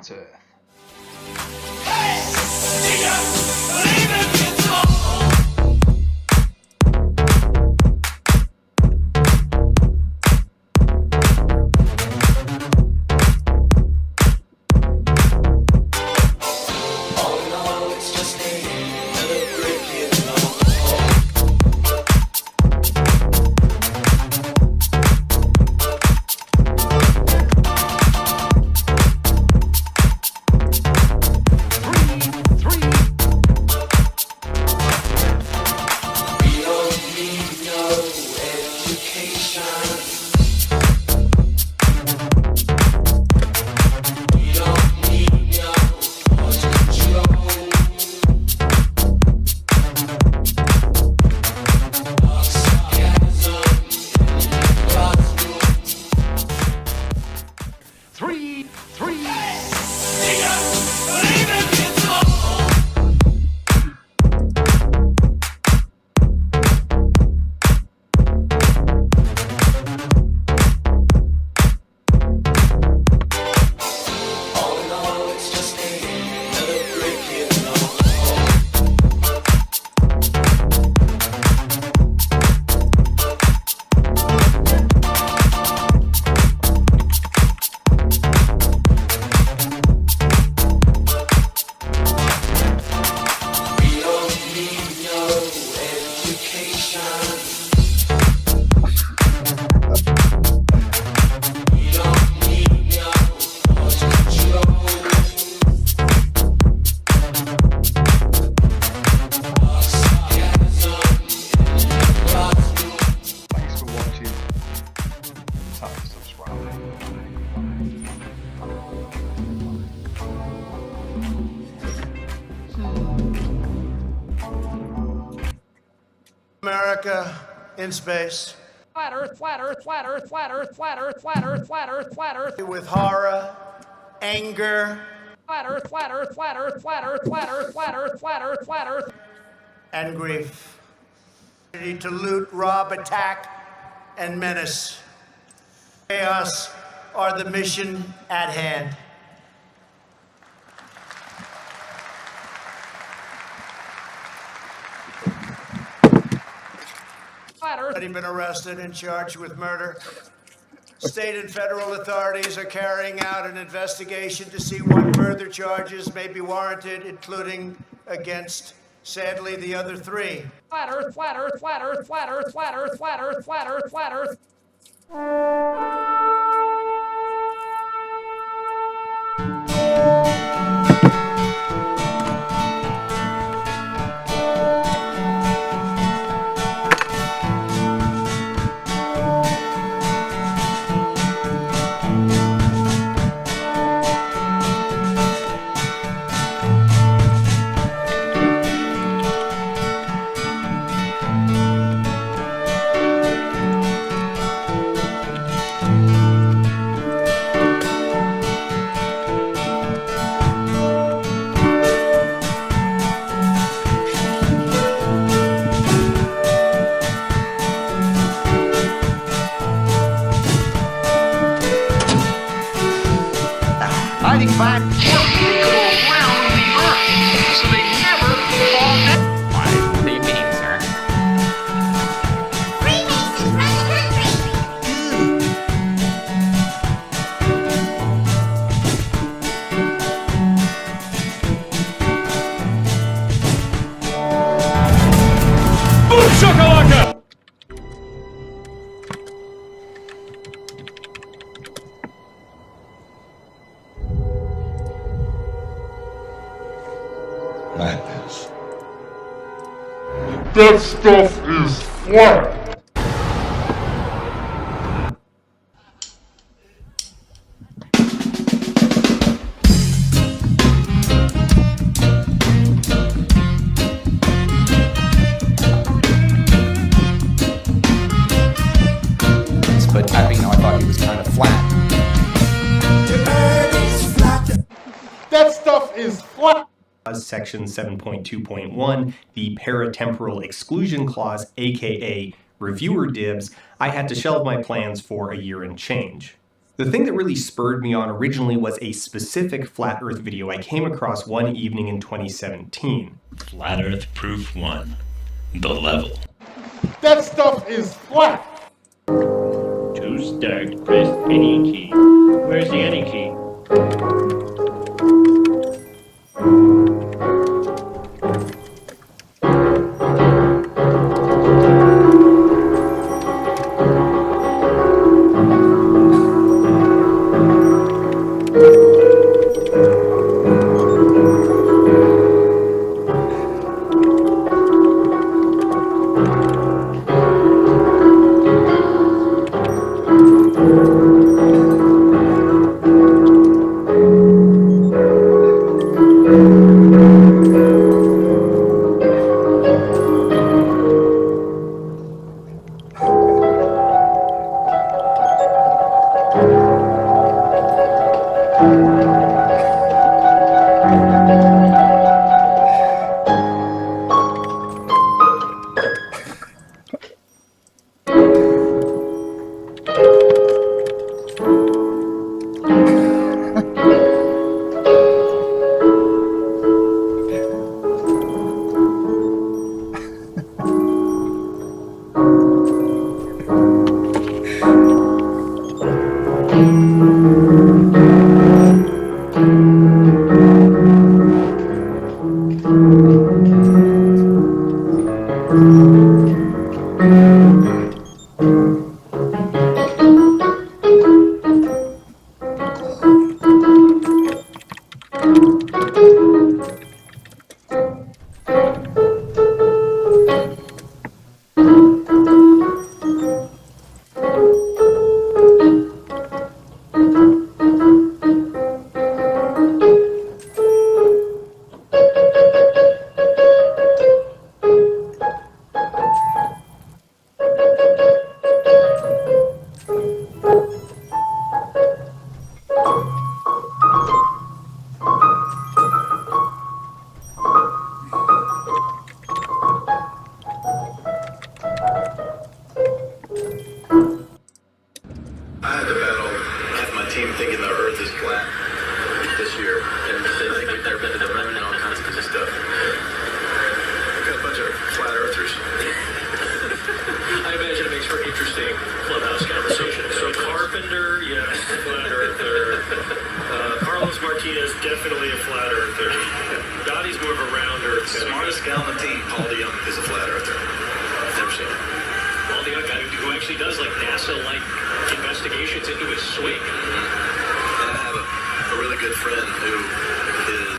to Earth. America in space. Flat Earth, flat Earth, flat Earth, flat Earth, flat Earth, flat Earth, flat Earth, flat Earth. With horror, anger, flat Earth, flat Earth, flat Earth, flat Earth, flat Earth, flat Earth, flat Earth, flat Earth. And grief. To loot, rob, attack, and menace. Chaos are the mission at hand. Already been arrested and charged with murder. State and federal authorities are carrying out an investigation to see what further charges may be warranted, including against, sadly, the other three. Flat Earth, flat Earth, flat Earth, flat Earth, flat Earth, flat Earth, flat Earth, flat Earth. I think 5 they go around the Earth, so they never fall down. What do you mean, sir? Freemasons run the country! Boom shakalaka! Madness. That stuff is flat! But I thought he was kind of flat. That stuff is flat! Section 7.2.1, the paratemporal exclusion clause, aka reviewer dibs, I had to shelve my plans for a year and change. The thing that really spurred me on originally was a specific Flat Earth video I came across one evening in 2017. Flat Earth Proof 1. The level. That stuff is flat. To start, press any key. Where's the any key? Definitely a flat earther. Dottie's more of a round earther. Smartest guy on the team, Paul DeYoung, is a flat earther. Never seen it. Paul DeYoung, guy who actually does like NASA-like investigations into his swing. And I have a really good friend who is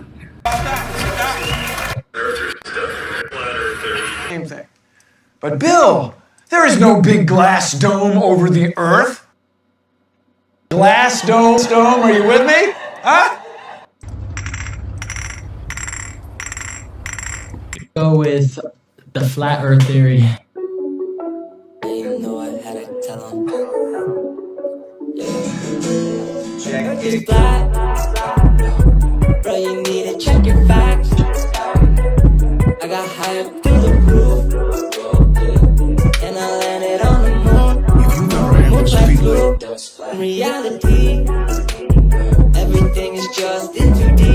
earther stuff. Flat earther. Same thing. But Bill, there is no big glass dome over the Earth. Glass dome, are you with me? Huh? Go with the flat Earth theory. Even though I had to tell him. Check it's flat. Bro, you need to check your facts. I got high up through the roof. And I landed on the moon. Moonlight blue. In reality, everything is just in 2D.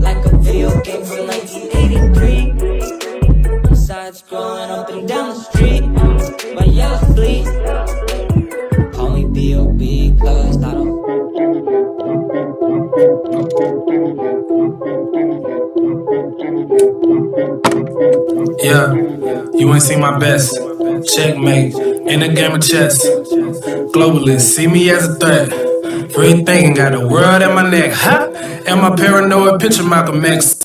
Like a video game from 1983. Besides scrolling up and down the street, my yellow fleet. Call me B.O.B. cause I don't. Yeah, you ain't seen my best. Checkmate, in a game of chess. Globalists see me as a threat. Free thinking, got the world at my neck. Ha! And my paranoid picture Malcolm X.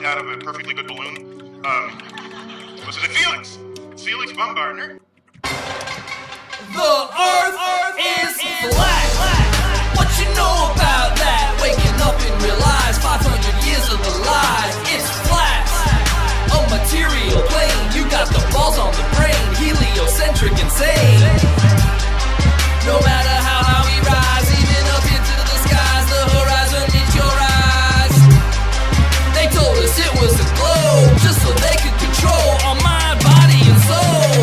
out of a perfectly good balloon. Was it Felix? Felix Baumgartner? The earth is flat. What you know about that? Waking up and realize 500 years of the lies. It's flat. A material plane. You got the balls on the brain. Heliocentric insane. No matter how high we rise, even up into the skies, the horizon meets your eyes. They told us it was a globe, just so they could control our mind, body, and soul.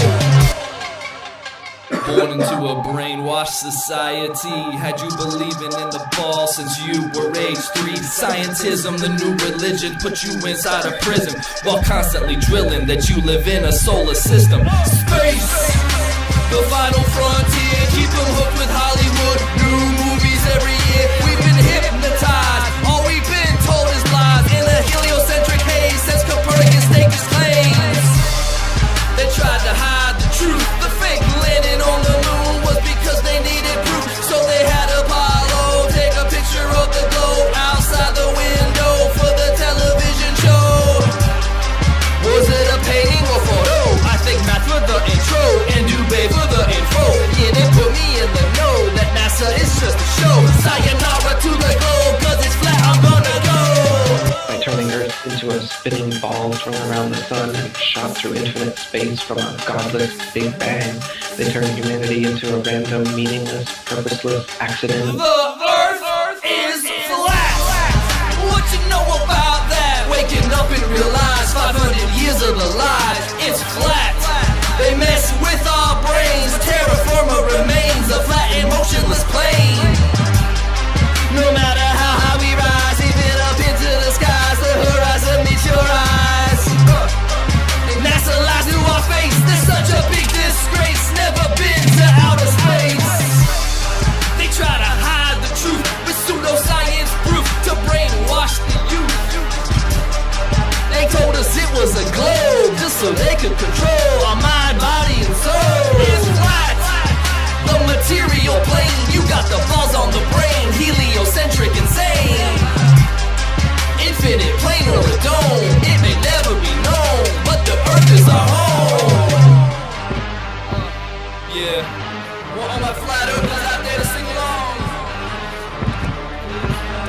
Born into a brainwashed society, had you believing in the ball since you were age 3. Scientism, the new religion, put you inside a prison while constantly drilling that you live in a solar system. Space, the final frontier, keep them hooked with Hollywood. New movies every year, we've been hypnotized. All we've been told is lies in a heliocentric haze since Copernicus staked his claims. They tried to hide the truth. The fake landing on the moon was because they needed proof. So they had Apollo take a picture of the globe outside the window for the television show. Was it a painting or photo? I think math for the intro and Dubé for the info. Yeah, they put me in the know that NASA is just a show. Sayonara to the globe, cause it's flat, I'm gonna go. By turning Earth into a spinning ball thrown around the sun and shot through infinite space from a godless Big Bang, they turned humanity into a random, meaningless, purposeless accident. The earth is flat. What you know about that? Waking up and realize 500 years of the lies, it's flat. They mess with our brains. Terra firma remains a flat and motionless plane. No matter how high we rise, even up into the skies, the horizon meets your eyes. NASA lies to our face. There's such a big disgrace. Never been to outer space. They try to hide the truth with pseudoscience proof to brainwash the youth. They told us it was a globe just so they could control our mind, body, and soul. It's flat, the material plane. You got the balls on the brain, heliocentric insane. Infinite plane or a dome, it may never be known, but the earth is our home. Yeah, want all my flat earthers out there to sing along?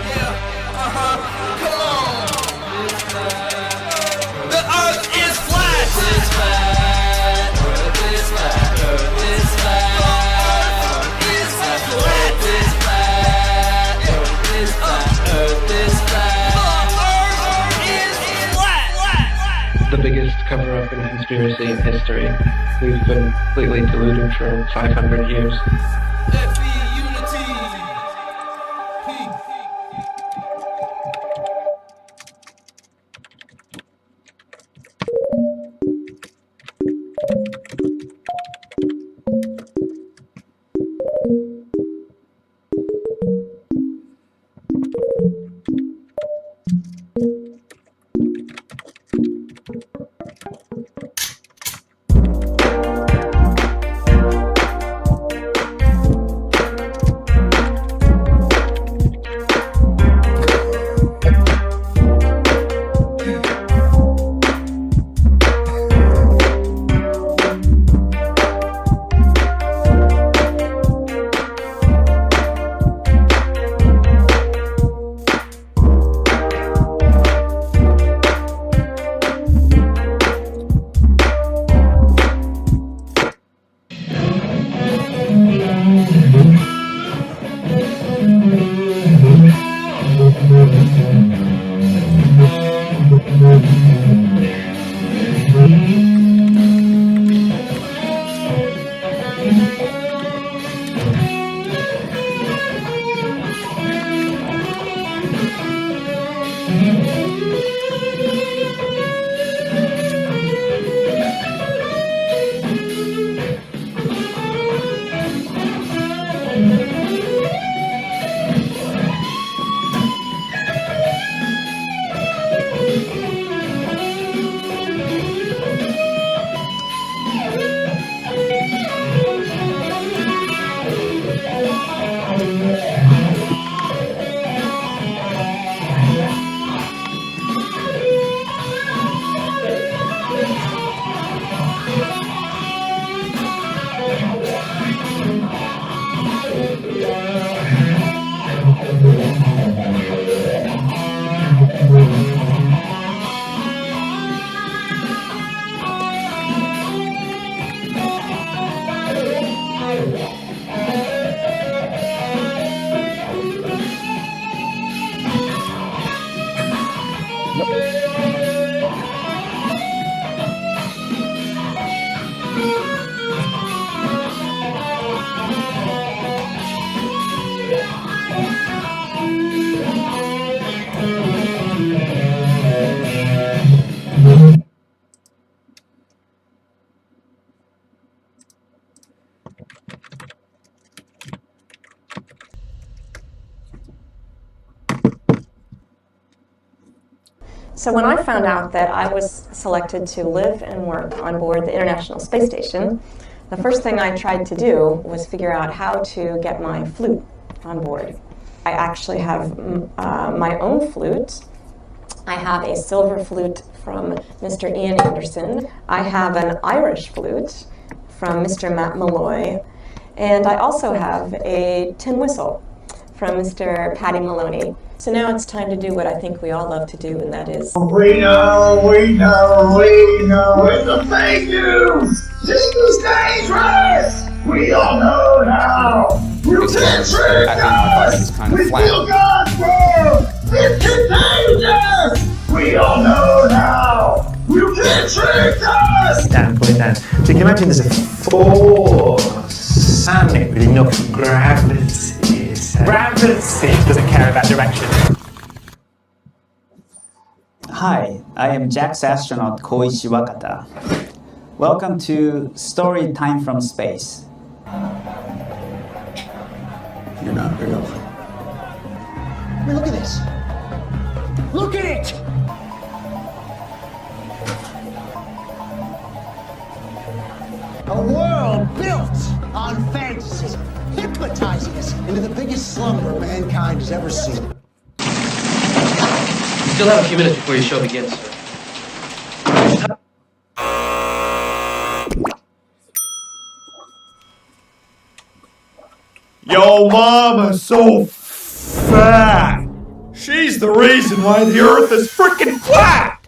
Yeah, come on. The earth is flat. It's flat. Earth is flat. Earth is flat. Earth is flat. Earth is flat. Earth is flat. Earth is flat. The biggest cover-up in conspiracy in history. We've been completely deluded for 500 years. So when I found out that I was selected to live and work on board the International Space Station, the first thing I tried to do was figure out how to get my flute on board. I actually have my own flute. I have a silver flute from Mr. Ian Anderson. I have an Irish flute from Mr. Matt Malloy. And I also have a tin whistle from Mr. Paddy Maloney. So now it's time to do what I think we all love to do, and that is... We know, it's a fake news! These days, right? We all know now! You can't trick us! We feel God's word! It's contagious! We all know now! You can't trick us! Down, put it down. So you can imagine there's a force and it really knocks gravity. Gravity doesn't care about direction. Hi, I am Jack's astronaut Koichi Wakata. Welcome to Story Time from Space. You're not real. I mean, look at this. Look at it! A world built on fantasy, hypnotizing us into the biggest slumber mankind has ever seen. You still have a few minutes before your show begins, sir. Yo, mama's so fat. She's the reason why the Earth is freaking flat.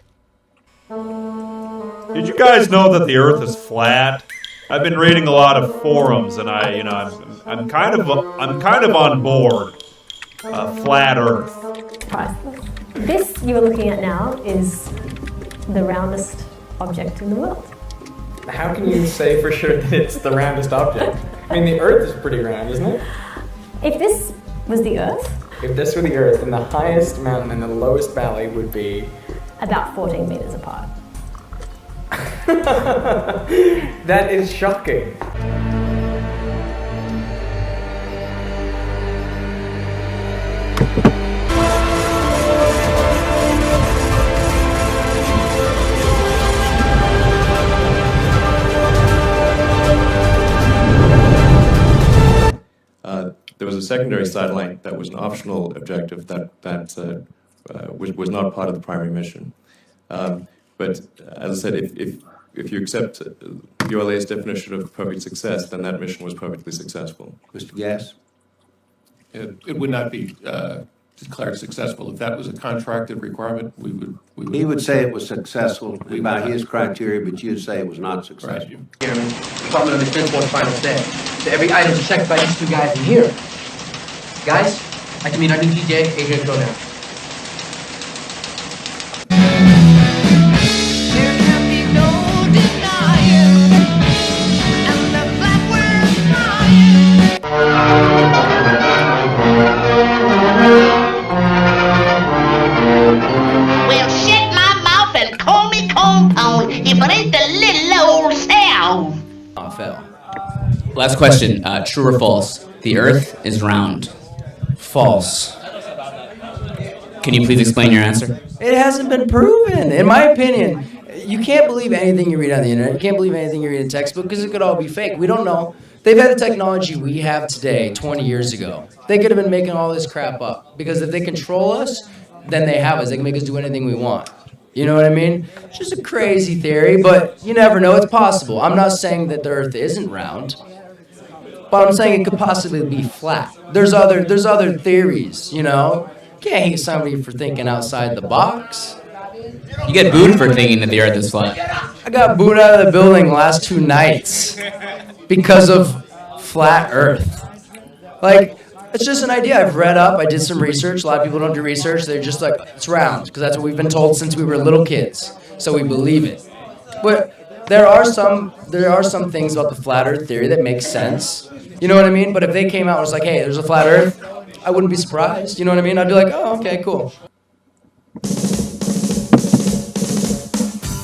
Did you guys know that the Earth is flat? I've been reading a lot of forums, and I'm kind of on board. Flat Earth. Priceless. This you're looking at now is the roundest object in the world. How can you say for sure that it's the roundest object? I mean, the Earth is pretty round, isn't it? If this was the Earth, If this were the Earth, then the highest mountain and the lowest valley would be... about 14 meters apart. That is shocking. There was a secondary satellite that was an optional objective that was not part of the primary mission. But as I said, if you accept ULA's definition of perfect success, then that mission was perfectly successful. Mr. Gass? It would not be declared successful. If that was a contracted requirement, we would... He would say it was successful by his criteria, but you'd say it was not successful. Chairman, Department of Defense wants final say. So every item is checked by these two guys in here. Guys, I can meet our new DJ, Adrian Conan. Well, shut my mouth and call me compound if it ain't the little old sound. Fell. Last question, true or false? The Earth is round. False. Can you please explain your answer? It hasn't been proven, in my opinion. You can't believe anything you read on the internet. You can't believe anything you read in a textbook because it could all be fake. We don't know. They've had the technology we have today 20 years ago. They could have been making all this crap up because if they control us, then they have us. They can make us do anything we want. You know what I mean? It's just a crazy theory, but you never know. It's possible. I'm not saying that the Earth isn't round, but I'm saying it could possibly be flat. There's other theories, you know? Can't hate somebody for thinking outside the box. You get booed for thinking that the Earth is flat. I got booed out of the building the last 2 nights because of flat Earth. Like, it's just an idea. I've read up, I did some research. A lot of people don't do research. They're just like, it's round, because that's what we've been told since we were little kids. So we believe it. But there are some things about the flat Earth theory that make sense. You know what I mean? But if they came out and was like, hey, there's a flat Earth, I wouldn't be surprised. You know what I mean? I'd be like, oh, okay, cool.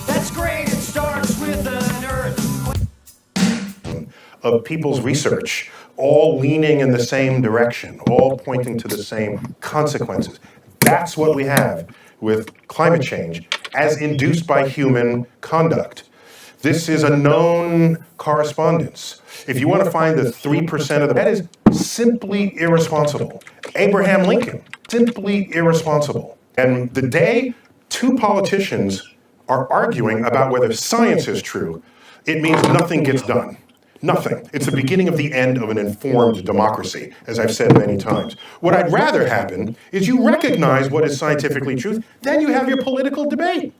That's great. It starts with an Earth. Of people's research, all leaning in the same direction, all pointing to the same consequences. That's what we have with climate change as induced by human conduct. This is a known correspondence. If you want to find the 3% of that is simply irresponsible. Abraham Lincoln, simply irresponsible. And the day two politicians are arguing about whether science is true, it means nothing gets done. Nothing. It's the beginning of the end of an informed democracy, as I've said many times. What I'd rather happen is you recognize what is scientifically true, then you have your political debate.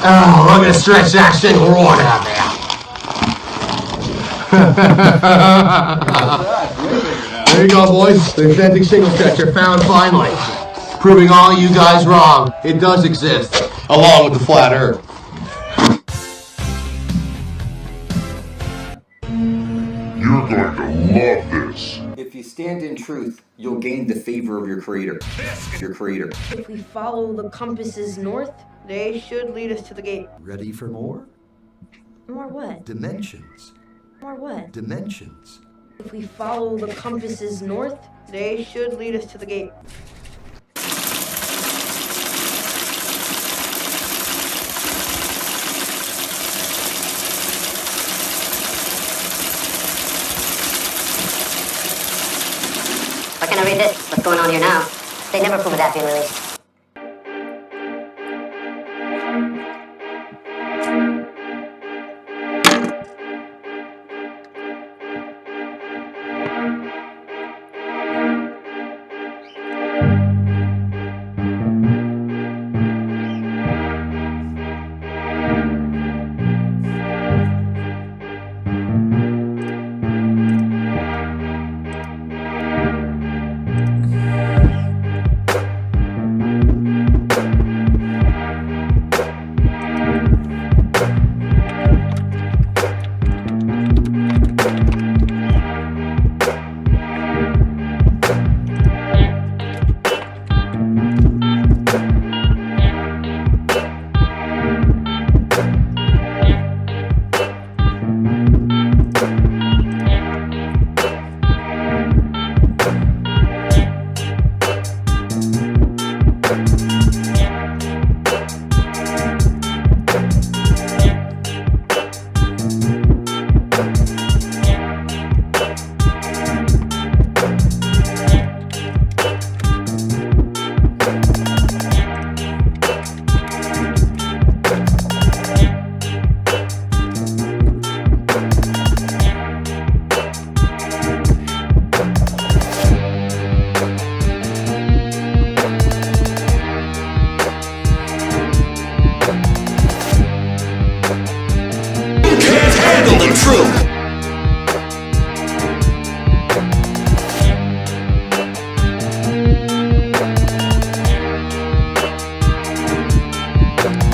Oh, look at stretch that thing right out there. There you go, boys. The authentic single stretcher found finally. Proving all you guys wrong. It does exist, along with the flat earth. You're going to love this. If you stand in truth, you'll gain the favor of your creator. Your creator. If we follow the compasses north, they should lead us to the gate. Ready for more? More what? Dimensions. More what? Dimensions. If we follow the compasses north, they should lead us to the gate. Why can't I read this? What's going on here now? They never prove that being released.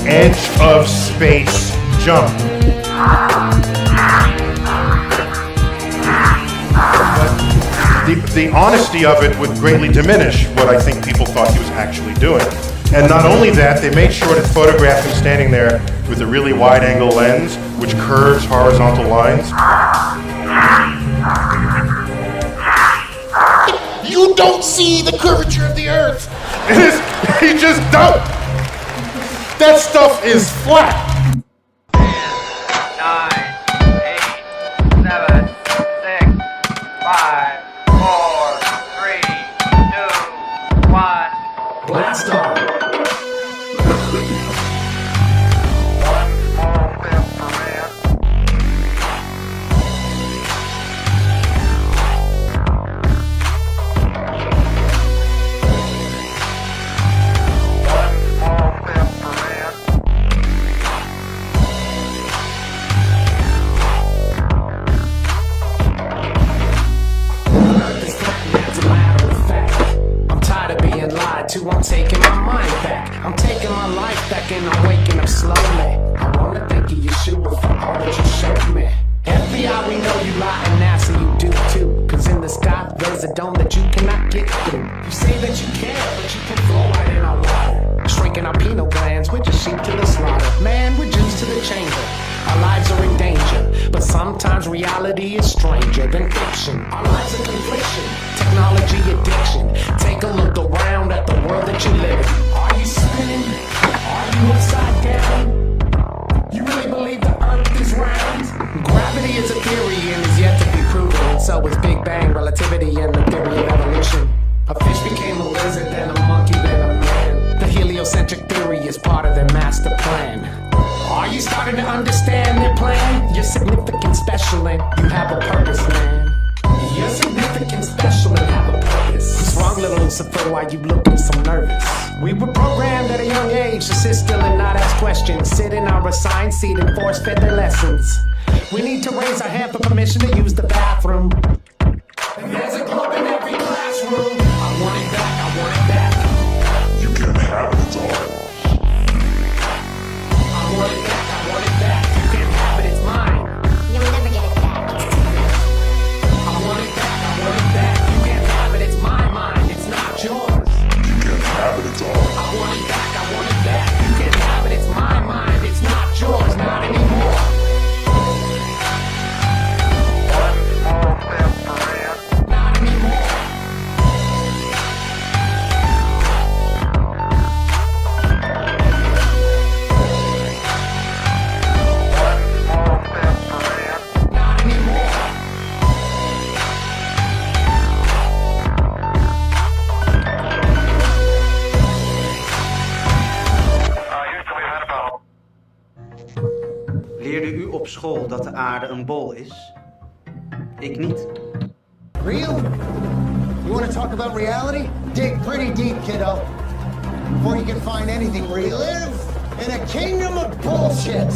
Edge of space jump. But the honesty of it would greatly diminish what I think people thought he was actually doing. And not only that, they made sure to photograph him standing there with a really wide-angle lens, which curves horizontal lines. You don't see the curvature of the earth. You just don't. That stuff is flat. 9, 8, 7, 6, 5, 4, 3, 2, 1. Blast off. waking up slowly. I wanna thank you, Yeshua, for all that you showed me. FBI, we know you lie, and NASA, you do too. Cause in the sky, there's a dome that you cannot get through. You say that you care, but you can flow right in our water. Shrinking our pineal glands, we're just sheep to the slaughter. Man, we're Jews to the chamber. Our lives are in danger, but sometimes reality is stranger than fiction. Our lives are confliction, technology addiction. Take a look around at the world that you live in. Are you spinning? Are you upside down? You really believe the earth is round? Gravity is a theory and is yet to be proven. And so is Big Bang, relativity, and the theory of evolution. A fish became a lizard, then a monkey, then a man. The heliocentric theory is part of their master plan. Are you starting to understand their plan? You're significant, special, and you have a purpose, man. You're significant, special, and have a purpose. What's wrong, little Lucifer? Why you looking so nervous? We were programmed at a young age to sit still and not ask questions. Sit in our assigned seat and force-fed their lessons. We need to raise our hand for permission to use the bathroom. And there's a globe in every classroom. I want it back, I want it back. You can have it all. I want it back, I want it back. You can't have it, it's mine. You'll never get it back. I want it back, I want it back. You can't have it, it's my mind, it's not yours. You can have it all. I want it back, I want it back. You can't have it, it's my mind, it's not yours, not anymore. Not anymore. Not anymore. Leerde u op school dat de aarde een bol is? Ik niet. Real? You want to talk about reality? Dig pretty deep, kiddo. Before you can find anything real. We live in a kingdom of bullshit.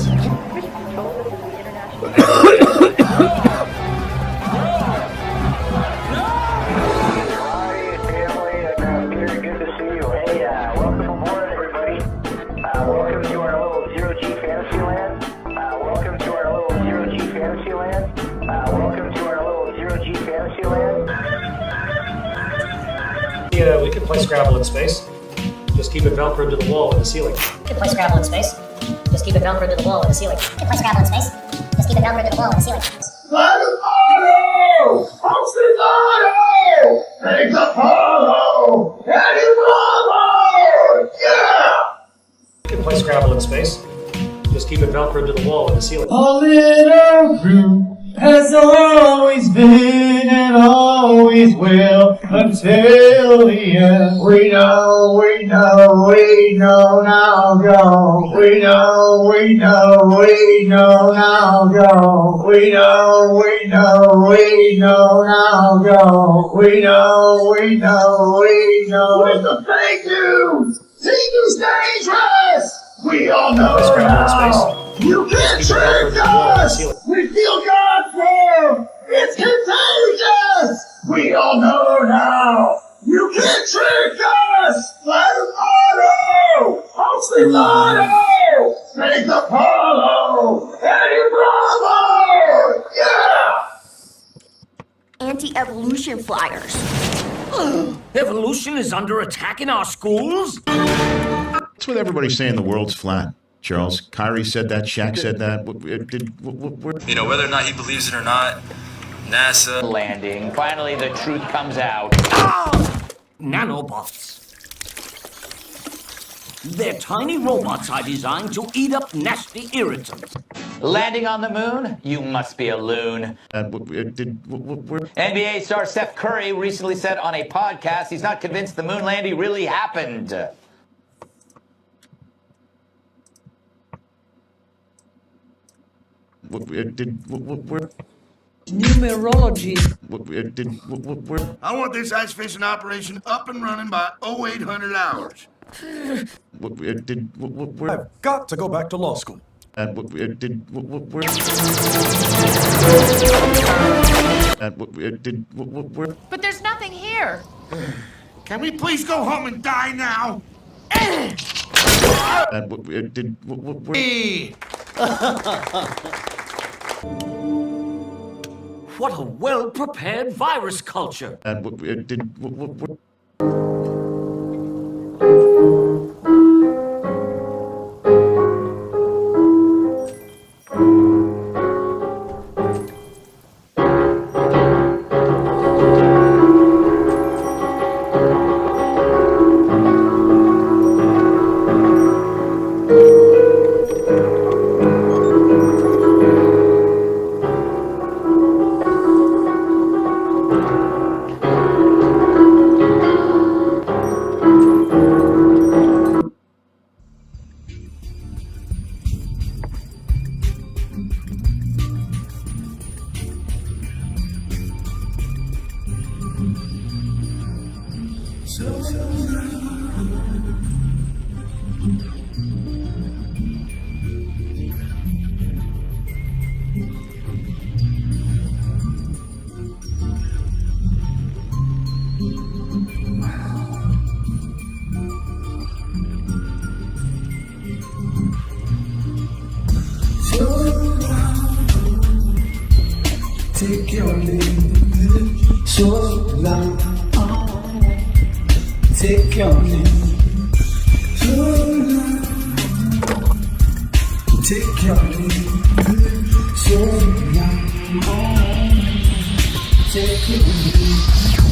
Yeah, we can play Scrabble in space. Just keep it velcroed to the wall and the ceiling. You can play Scrabble in space. Just keep it velcroed to the wall and the ceiling. You can play Scrabble in space. Just keep it velcroed to the wall and the ceiling. Auto! Austin Auto! Take Apollo! Eddie Bravo! Yeah! You can play Scrabble in space. Just keep it velcroed to the wall and the ceiling. All in our group has always been and always will until the end. We know, now go. We know, now go. We know, now go. We know. With the fake news, Seeker's dangerous. We all know now. You can't trick us. We feel God from. It's contagious. We all know now. You can't trick us. Let us auto. Austin Auto. Take Apollo. Eddie Bravo. Yeah. Anti-evolution flyers. Evolution is under attack in our schools? That's what everybody's saying, the world's flat. Charles, Kyrie said that, Shaq said that. You know, whether or not he believes it or not, NASA landing. Finally, the truth comes out. Nanobots. They're tiny robots I designed to eat up nasty irritants. Landing on the moon? You must be a loon. NBA star Steph Curry recently said on a podcast he's not convinced the moon landing really happened. Numerology. I want this ice fishing operation up and running by 0800 hours. I've got to go back to law school. But there's nothing here. Can we please go home and die now? What a well-prepared virus culture. Take your lead, so long. Take your lead, so long. Take your lead, so long. Take your lead, so long. Take your lead, so long. Take your lead.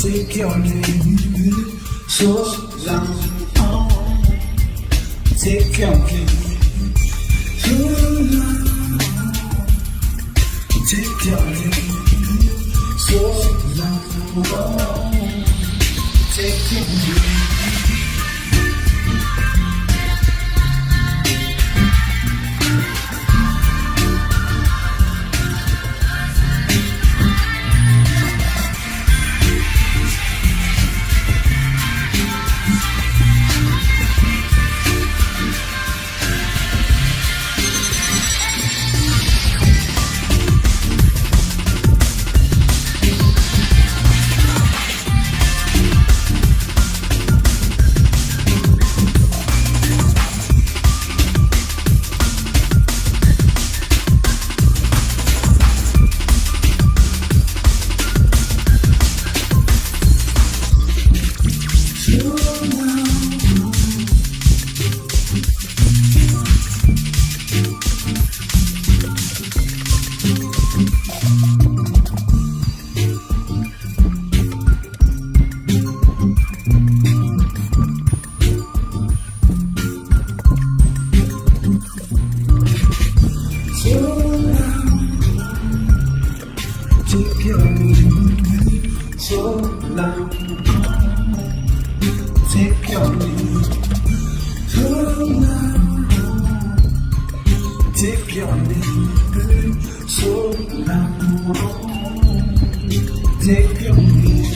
Take your lead, so long. Take your lead, so long. Take your lead, so long. Take your lead. Slow down. Take your lead. Slow down. Take your lead. Slow down. Take your lead.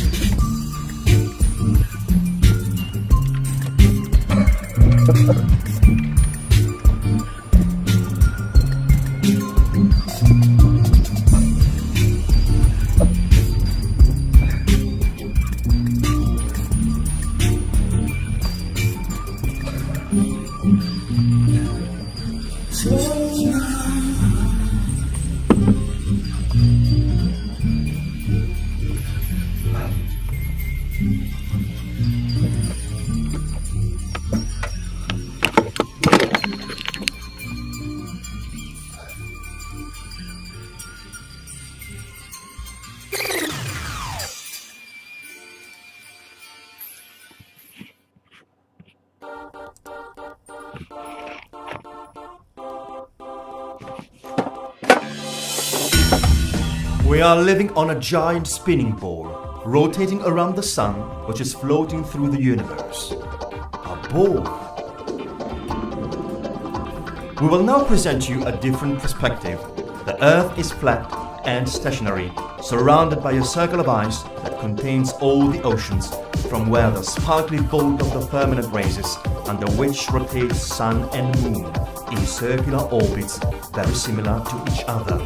We are living on a giant spinning ball, rotating around the sun, which is floating through the universe. A ball. We will now present you a different perspective. The Earth is flat and stationary, surrounded by a circle of ice that contains all the oceans, from where the sparkly vault of the firmament raises, under which rotates sun and moon in circular orbits very similar to each other.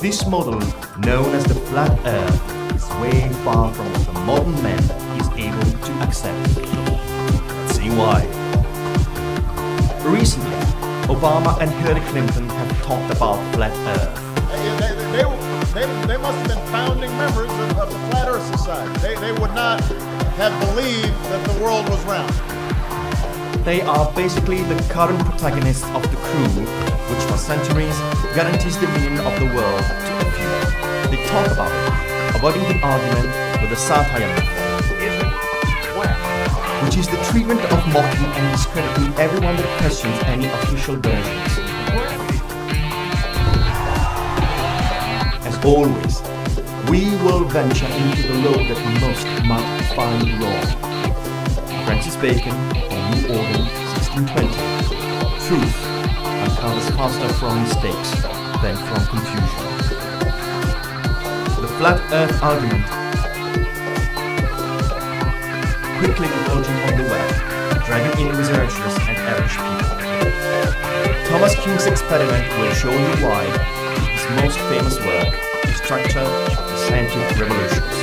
This model, known as the flat Earth, is way far from what the modern man is able to accept. Let's see why. Recently, Obama and Hillary Clinton have talked about flat Earth. They must have been founding members of the Flat Earth Society. They would not have believed that the world was round. They are basically the current protagonists of the crew, which for centuries guarantees dominion of the world to a few. They talk about it, avoiding the argument with a satire method, which is the treatment of mocking and discrediting everyone that questions any official versions. As always, we will venture into the road that most might find wrong. Francis Bacon, New Order, 1620. Truth uncovers faster from mistakes than from confusion. The flat Earth argument quickly emerging on the web, dragging in researchers and average people. Thomas King's experiment will show you why his most famous work, The Structure of the Scientific Revolutions.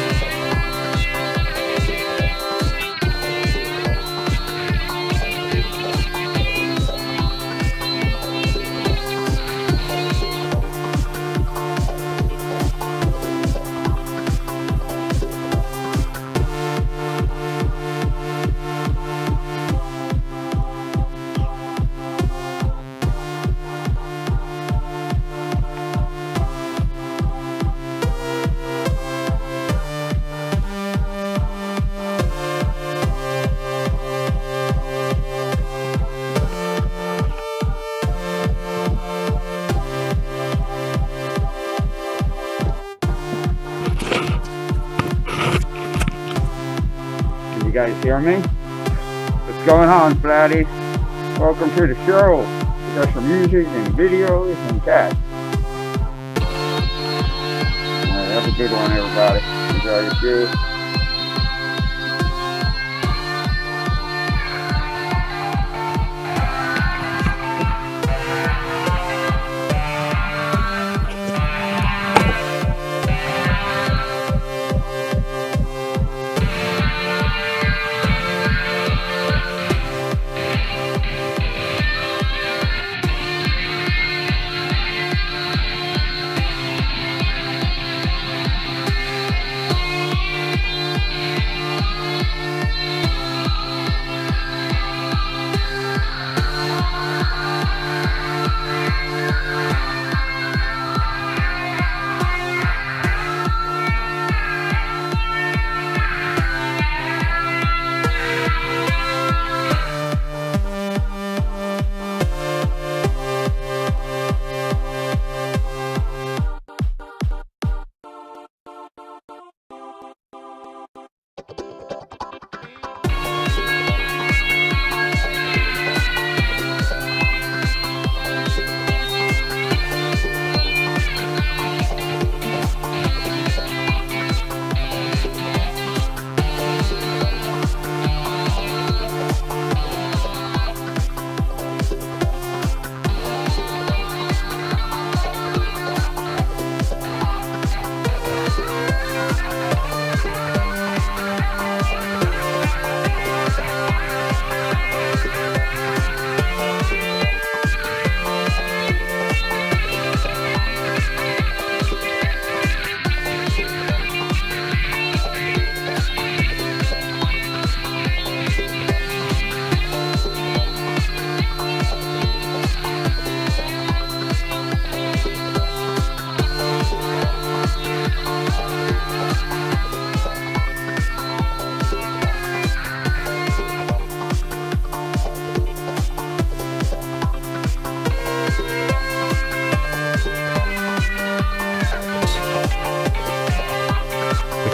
You guys hear me? What's going on, Flatties? Welcome to the show. We got some music and videos and cats. Alright, have a good one, everybody. Enjoy your show.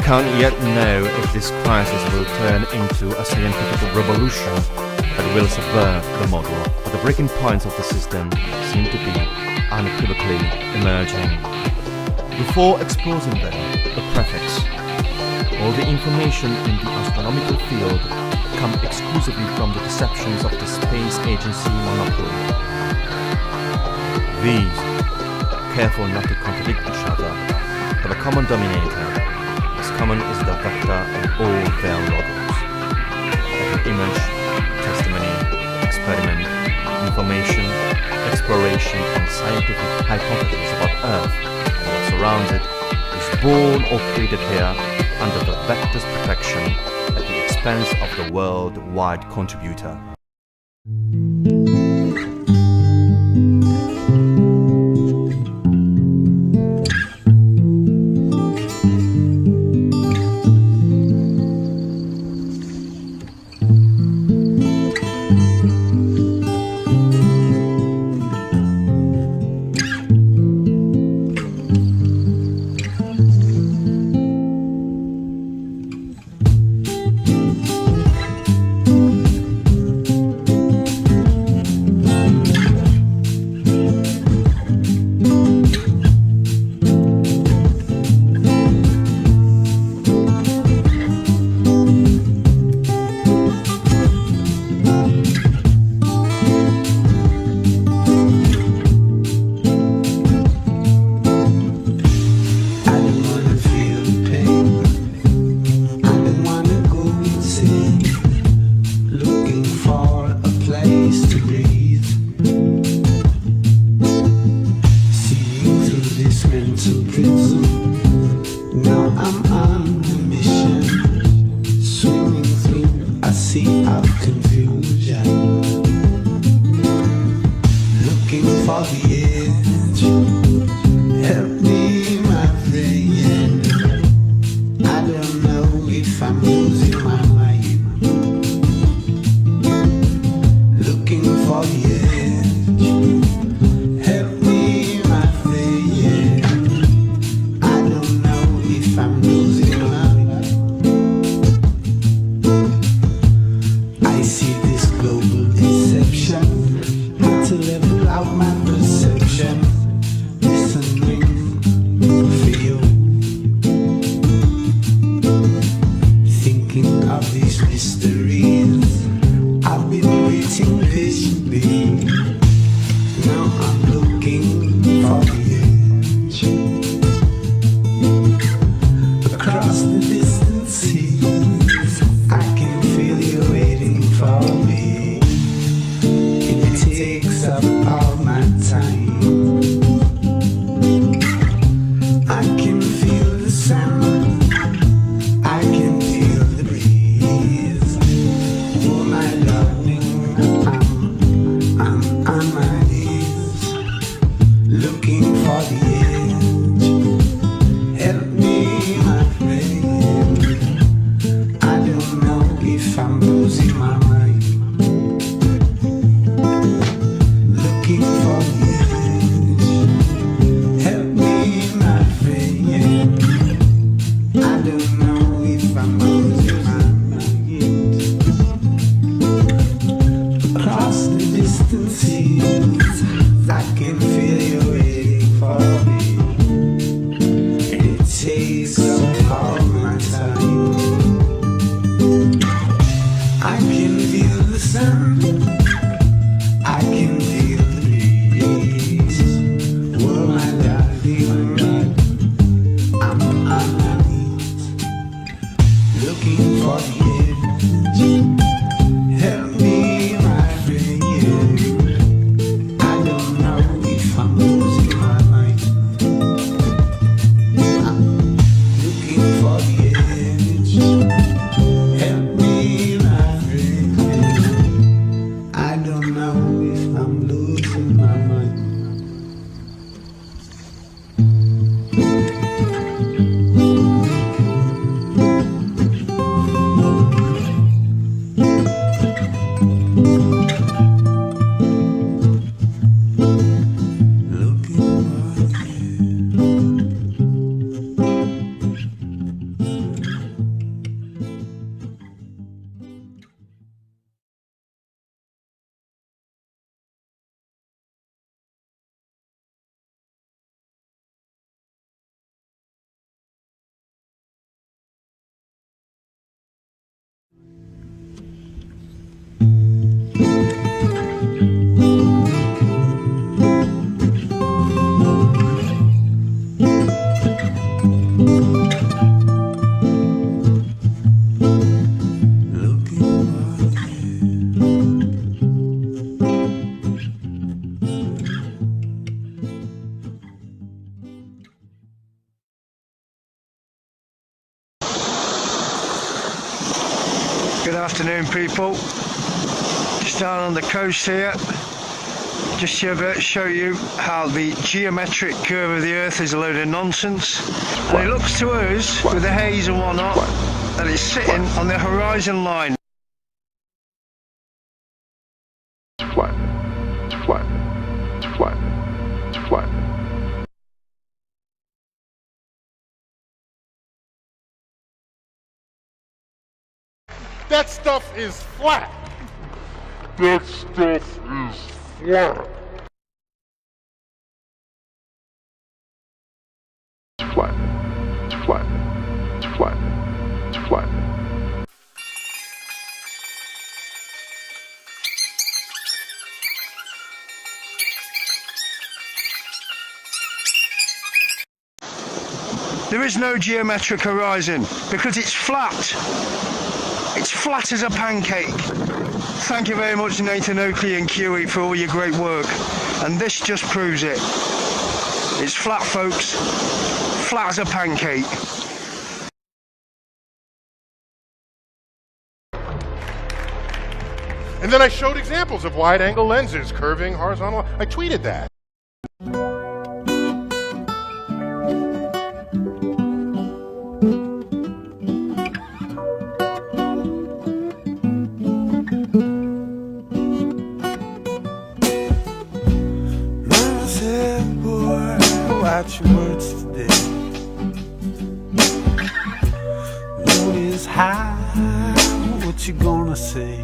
can't yet know if this crisis will turn into a scientific revolution that will subvert the model, but the breaking points of the system seem to be unequivocally emerging. Before exposing them, the prefix. All the information in the astronomical field come exclusively from the deceptions of the space agency monopoly. These, careful not to contradict each other, have a common dominator. As common is the vector in all their logos. Every image, testimony, experiment, information, exploration, and scientific hypothesis about Earth and what surrounds it is born or created here under the vector's protection at the expense of the worldwide contributor. Good afternoon, people. Just down on the coast here. Just to show you how the geometric curve of the Earth is a load of nonsense. And it looks to us, with the haze and whatnot, that it's sitting on the horizon line. That stuff is flat. That stuff is flat. There is no geometric horizon because it's flat. It's flat as a pancake. Thank you very much, Nathan Oakley and QE, for all your great work. And this just proves it. It's flat, folks. Flat as a pancake. And then I showed examples of wide-angle lenses curving horizontal. I tweeted that. Watch your words today. Notice how, what you gonna say.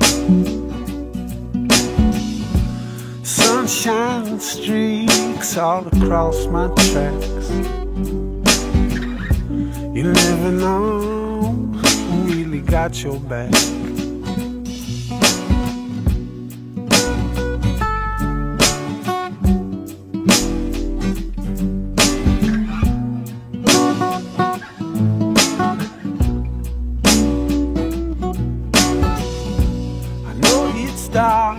Sunshine streaks all across my tracks. You never know who really got your back. Dark,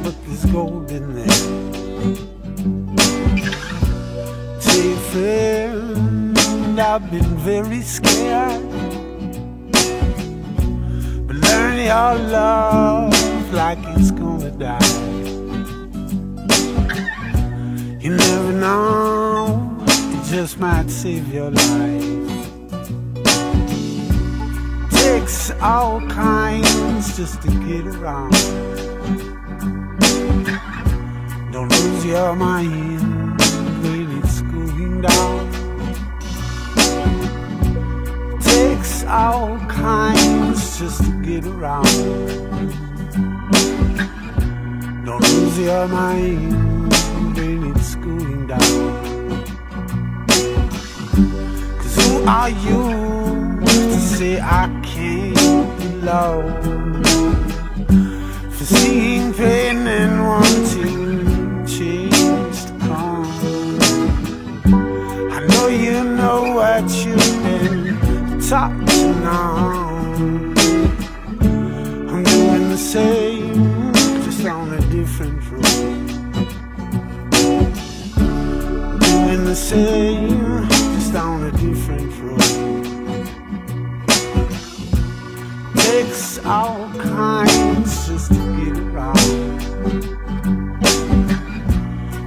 but there's gold in there. Tell your friend I've been very scared, but learn your love like it's gonna die. You never know, it just might save your life. Takes all kinds just to get around. Don't lose your mind when it's going down. Takes all kinds just to get around. Don't lose your mind when it's going down. 'Cause who are you to say I can't be loved, for seeing pain and wanting change to come? I know you know what you've been taught to know. I'm doing the same, just on a different road. Doing the same, just on a different road. Takes all kinds just to get around.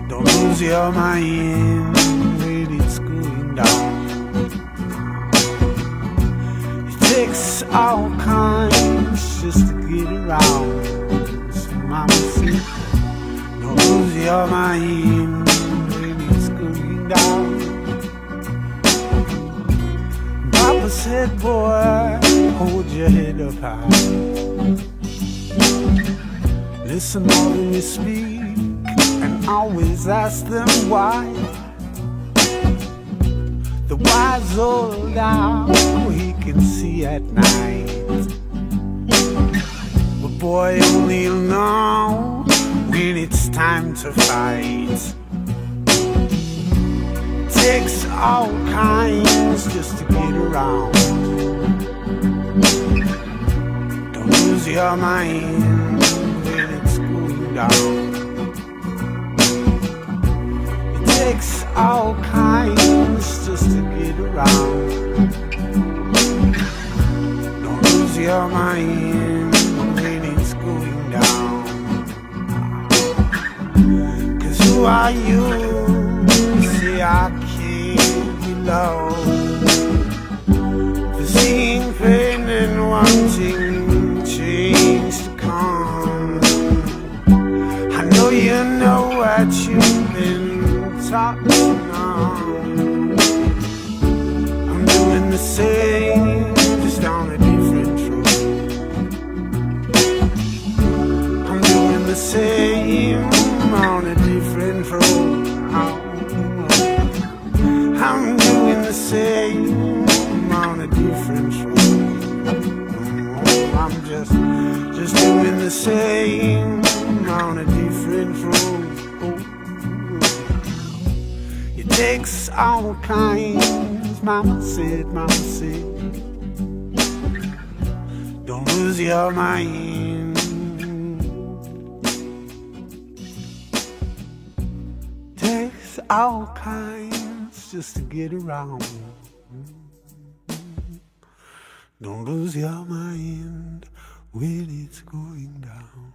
Don't lose your mind when it's going down. It takes all kinds just to get around. So mama said, don't lose your mind when it's going down. Papa said, boy, hold your head up high. Listen more than you speak, and always ask them why. The wise old owl, he can see at night, but boy, only he'll know when it's time to fight. Takes all kinds just to get around. Don't lose your mind when it's going down. It takes all kinds just to get around. Don't lose your mind are you? See, I can't be lost. For seeing pain and wanting change to come. I know you know what you've been talking on. I'm doing the same, just on a different road. I'm doing the same on a different road. I'm doing the same on a different road. I'm just doing the same on a different road. It takes all kinds, mama said, don't lose your mind. Takes all kinds just to get around. Don't lose your mind when it's going down.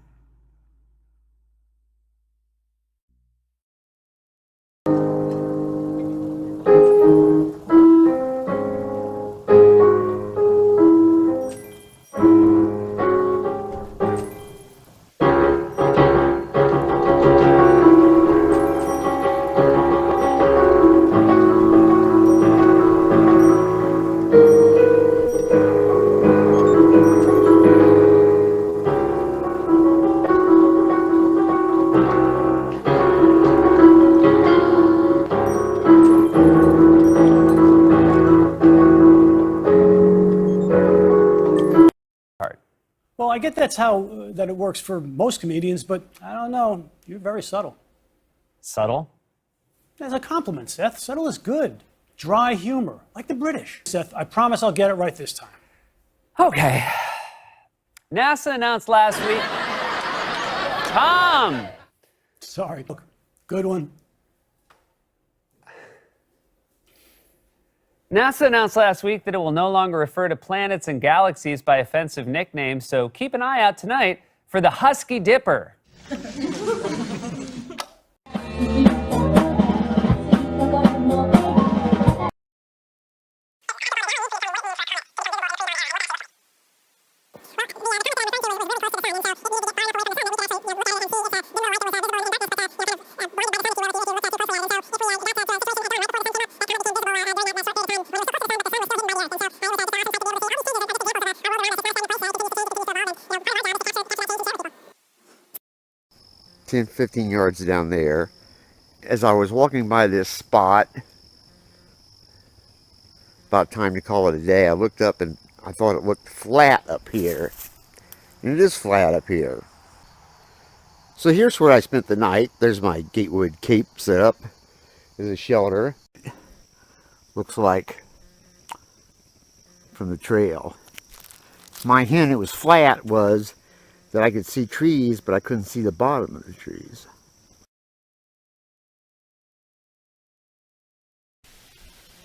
Well, I get that's how that it works for most comedians, but I don't know. You're very subtle. Subtle? As a compliment, Seth. Subtle is good. Dry humor, like the British. Seth, I promise I'll get it right this time. Okay. NASA announced last week. Tom! Sorry. Look, good one. NASA announced last week that it will no longer refer to planets and galaxies by offensive nicknames, so keep an eye out tonight for the Husky Dipper. Ten, 15 yards down there, as I was walking by this spot, about time to call it a day, I looked up and I thought it looked flat up here. And it is flat up here. So here's where I spent the night. There's my Gatewood Cape set up as a shelter. Looks like from the trail. My hint it was flat was that I could see trees, but I couldn't see the bottom of the trees.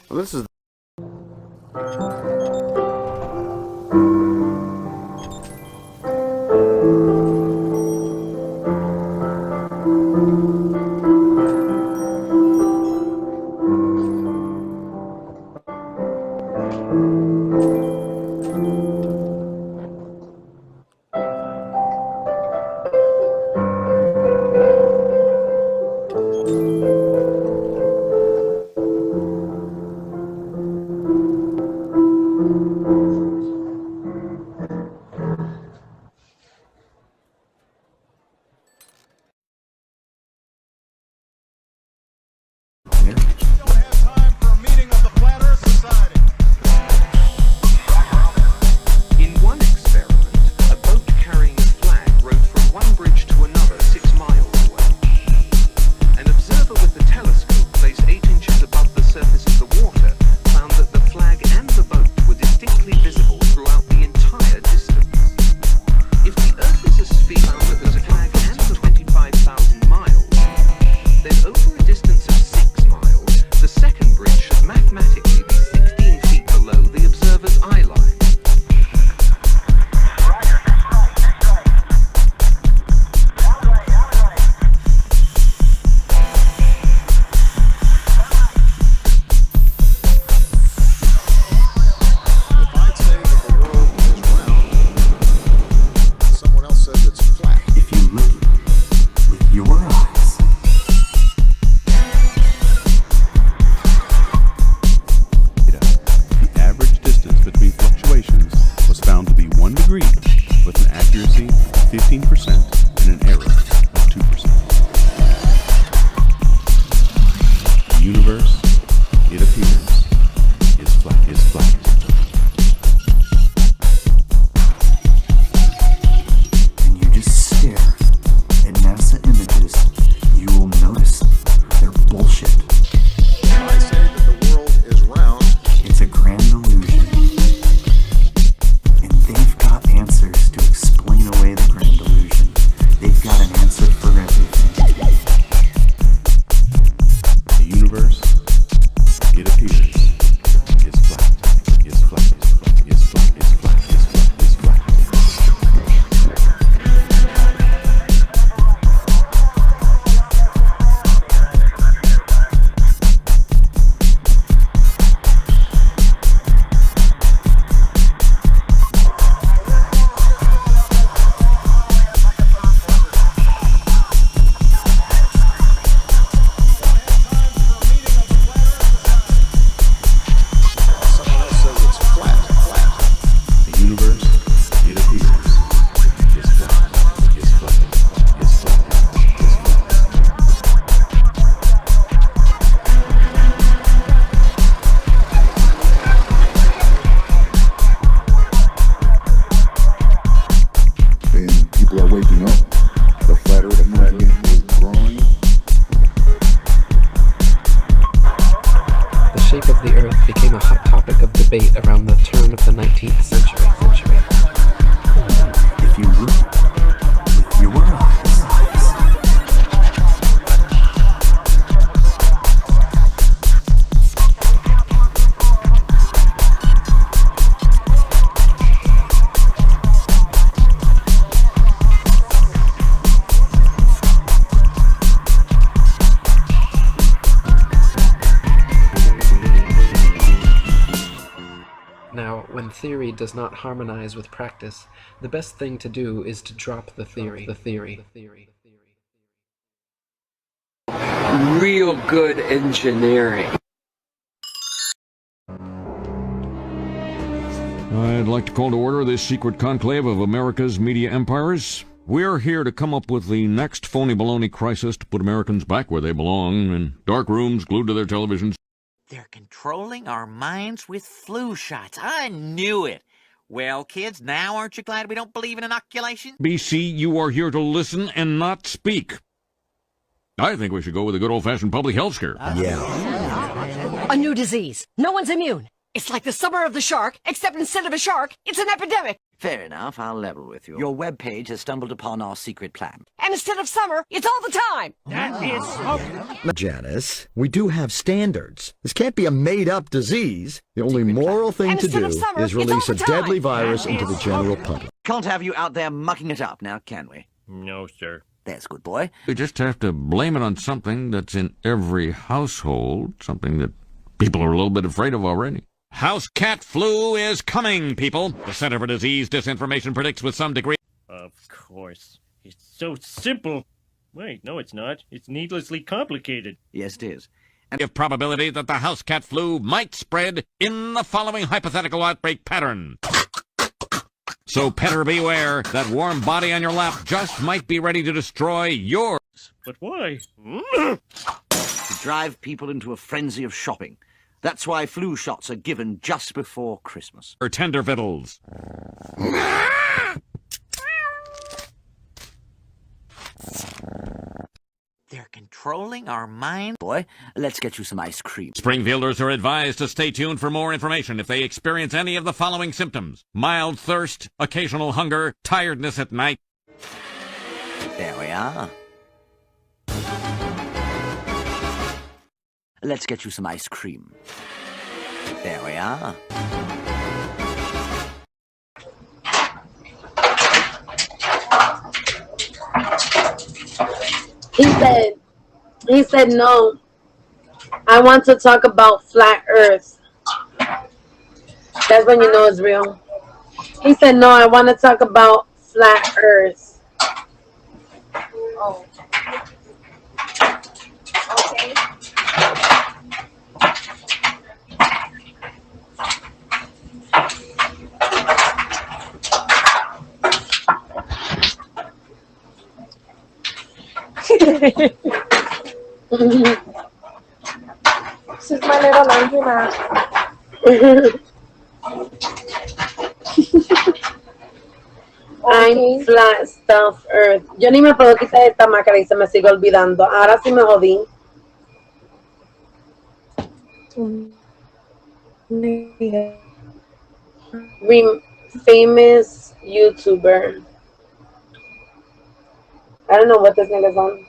Well, this is turn of the 19th century. If you look with your eyes. Now, when theory does not harmonize with practice, the best thing to do is to drop the theory. Real good engineering. I'd like to call to order this secret conclave of America's media empires. We're here to come up with the next phony baloney crisis to put Americans back where they belong, in dark rooms glued to their televisions. They're controlling our minds with flu shots. I knew it. Well, kids, now aren't you glad we don't believe in inoculation? BC, you are here to listen and not speak. I think we should go with a good old-fashioned public health scare. A new disease. No one's immune. It's like the summer of the shark, except instead of a shark, it's an epidemic. Fair enough, I'll level with you. Your webpage has stumbled upon our secret plan. And instead of summer, it's all the time. That is Janice, we do have standards. This can't be a made-up disease. The only moral thing to do is release a deadly virus into the general public. Can't have you out there mucking it up now, can we? No, sir. There's a good boy. We just have to blame it on something that's in every household, something that people are a little bit afraid of already. House cat flu is coming, people. The Center for Disease Disinformation predicts with some degree. Of course. It's so simple. Wait, no, it's not. It's needlessly complicated. Yes, it is. And of probability that the house cat flu might spread in the following hypothetical outbreak pattern. So petter beware, that warm body on your lap just might be ready to destroy yours. But why? To drive people into a frenzy of shopping. That's why flu shots are given just before Christmas. Or tender victuals. They're controlling our minds. Boy, let's get you some ice cream. Springfielders are advised to stay tuned for more information if they experience any of the following symptoms: mild thirst, occasional hunger, tiredness at night. There we are. Let's get you some ice cream. There we are. He said, no. I want to talk about flat earth. That's when you know it's real. He said, no, I want to talk about flat earth. Oh. Okay. She's my little laundromat. I'm flat stuff earth. Yo ni me puedo quitar esta máscara y se me sigue olvidando. Ahora sí me jodí. Famous YouTuber. I don't know what this nigga's on.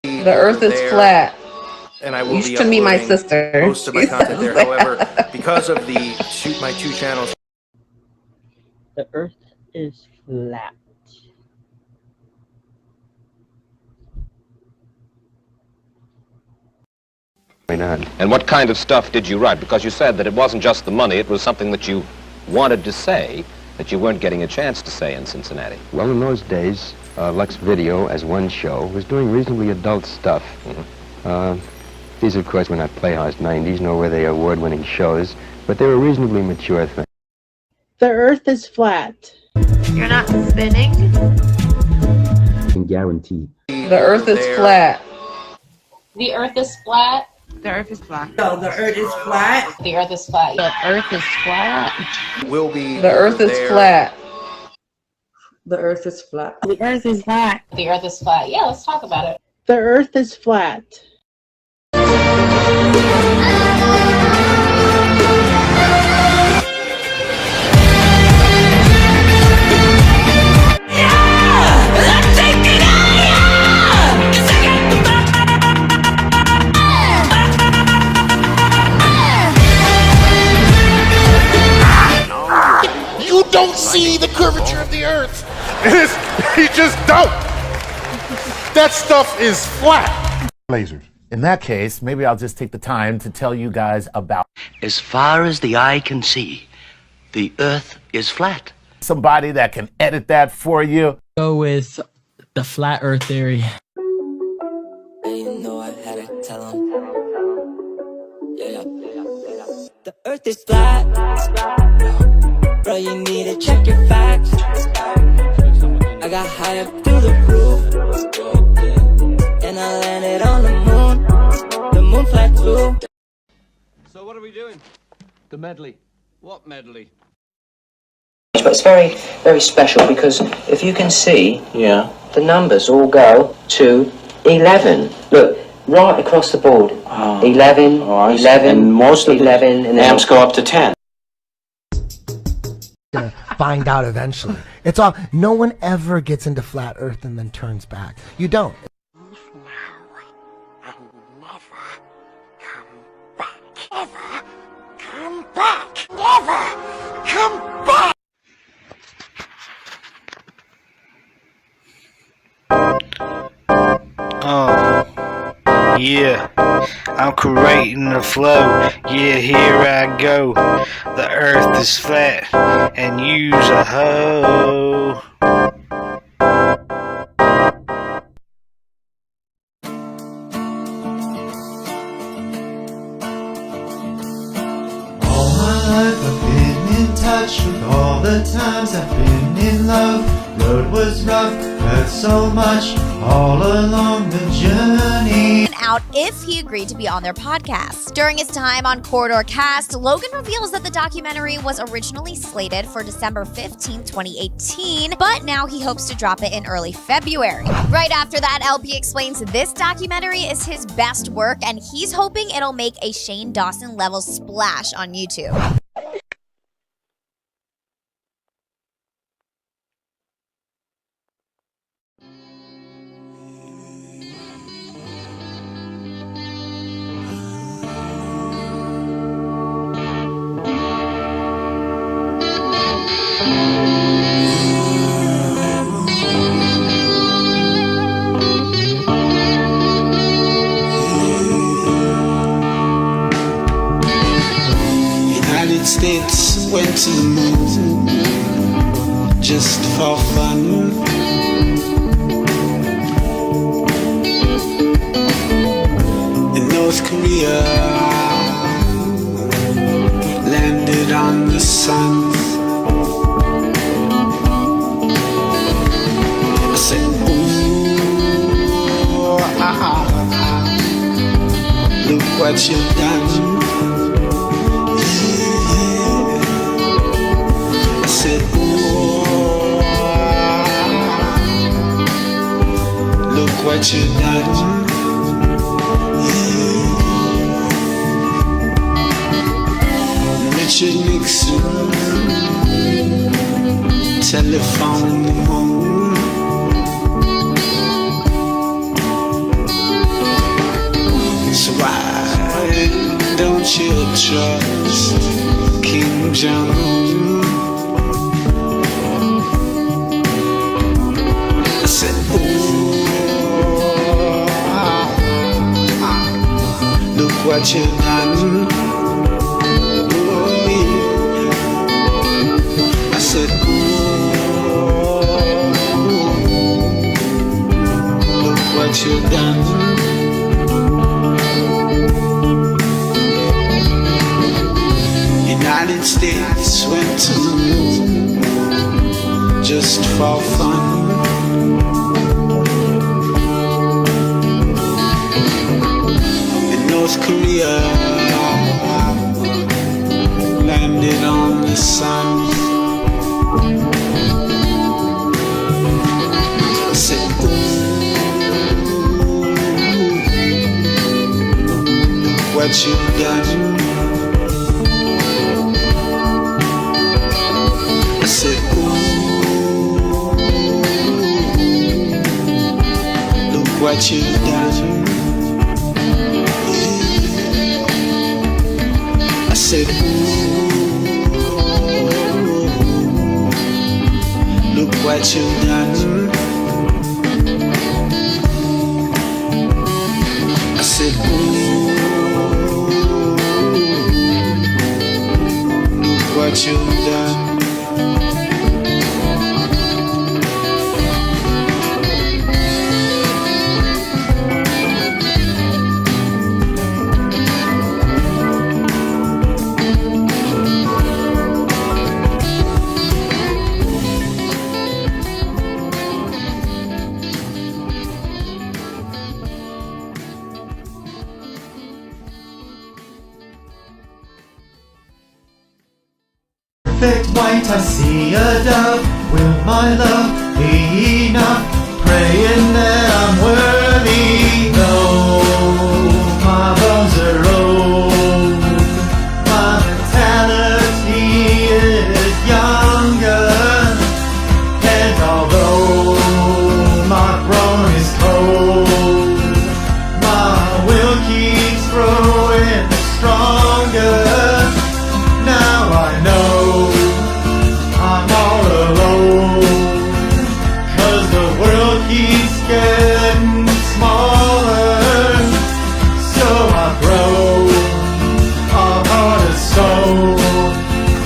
The earth is flat. And I will You be should meet my uploading sister. most of my content there. However, because of my two channels. The earth is flat. And what kind of stuff did you write? Because you said that it wasn't just the money, it was something that you wanted to say that you weren't getting a chance to say in Cincinnati. Well, in those days, Lux Video, as one show, was doing reasonably adult stuff. These, of course, were not Playhouse 90s, nor were they award-winning shows, but they were reasonably mature things. The earth is flat. You're not spinning? I can guarantee. The earth is flat. The earth is flat. The earth is flat. No, the earth is flat. The earth is flat. The earth is flat. Will be The earth is there. flat. The earth is flat. The earth is flat. The earth is flat. Yeah, let's talk about it. The earth is flat. You don't see the curvature of the earth. You just don't. That stuff is flat. Lasers. In that case, maybe I'll just take the time to tell you guys about. As far as the eye can see, the earth is flat. Somebody that can edit that for you. Go with the flat earth theory. You know I had to tell him. Yeah. The earth is flat. Bro, you need to check your facts. I got high up through the roof, and I landed on the moon. The moon flat too. So what are we doing? The medley. What medley? But it's very, very special because if you can see, the numbers all go to 11. Look, right across the board. 11, 11, and most of 11, and amps go up to 10. Find out eventually. It's all. No one ever gets into flat Earth and then turns back. You don't. Come back. Never come back. Oh, yeah, I'm creating the flow. Yeah, here I go. The earth is flat and you's a hoe. All my life I've been in touch with all the times I've been in love. Road was rough, hurt so much all along the journey. Out if he agreed to be on their podcast. During his time on Corridor Cast, Logan reveals that the documentary was originally slated for December 15, 2018, but now he hopes to drop it in early February. Right after that, LP explains this documentary is his best work and he's hoping it'll make a Shane Dawson level splash on YouTube. United States went to the moon just for fun. In North Korea landed on the sun. I said, ooh, look what you've done. I said, ooh, look what you've done. Richard Nixon, telephone in the moon. So why don't you trust Kim Jong-un? I said, ooh, look what you've done. Ooh, yeah. I said, ooh, look what you've done. United States went to the moon just for fun. In North Korea landed on the sun. what you've done. I said, ooh, look what you've done. Yeah. I said, ooh, look what you've done. I said, ooh, look what you've done. Perfect white, I see a dove. Will my love be enough? Praying that I'm worthy. No, my bones are old. My mentality is younger. And although my brawn is cold, my will keeps growing stronger. Now I know I'm all alone, 'cause the world keeps getting smaller. So I grow a heart of stone.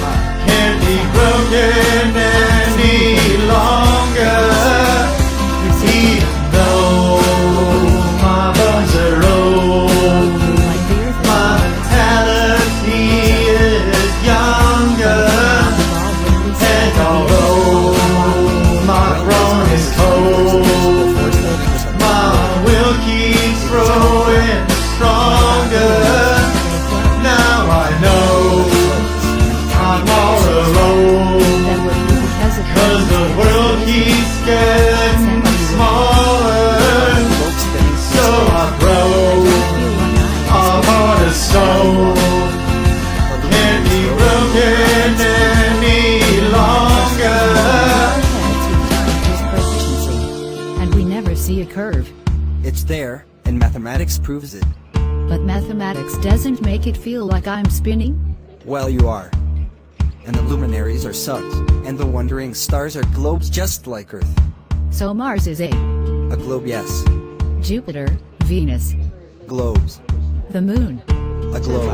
I can't be broken any longer. Even though my bones are old, my mentality is younger. And although my brawn is cold, my will keeps growing stronger. Now I know I'm all alone, 'cause the world keeps getting smaller. So I grow a heart of stone. Can't be broken any longer. And we never see a curve. It's there, and mathematics proves it. But mathematics doesn't make it feel like I'm spinning. Well, you are. And the luminaries are suns, and the wandering stars are globes just like Earth. So Mars is a globe, yes. Jupiter, Venus, Globes. the moon. A globe.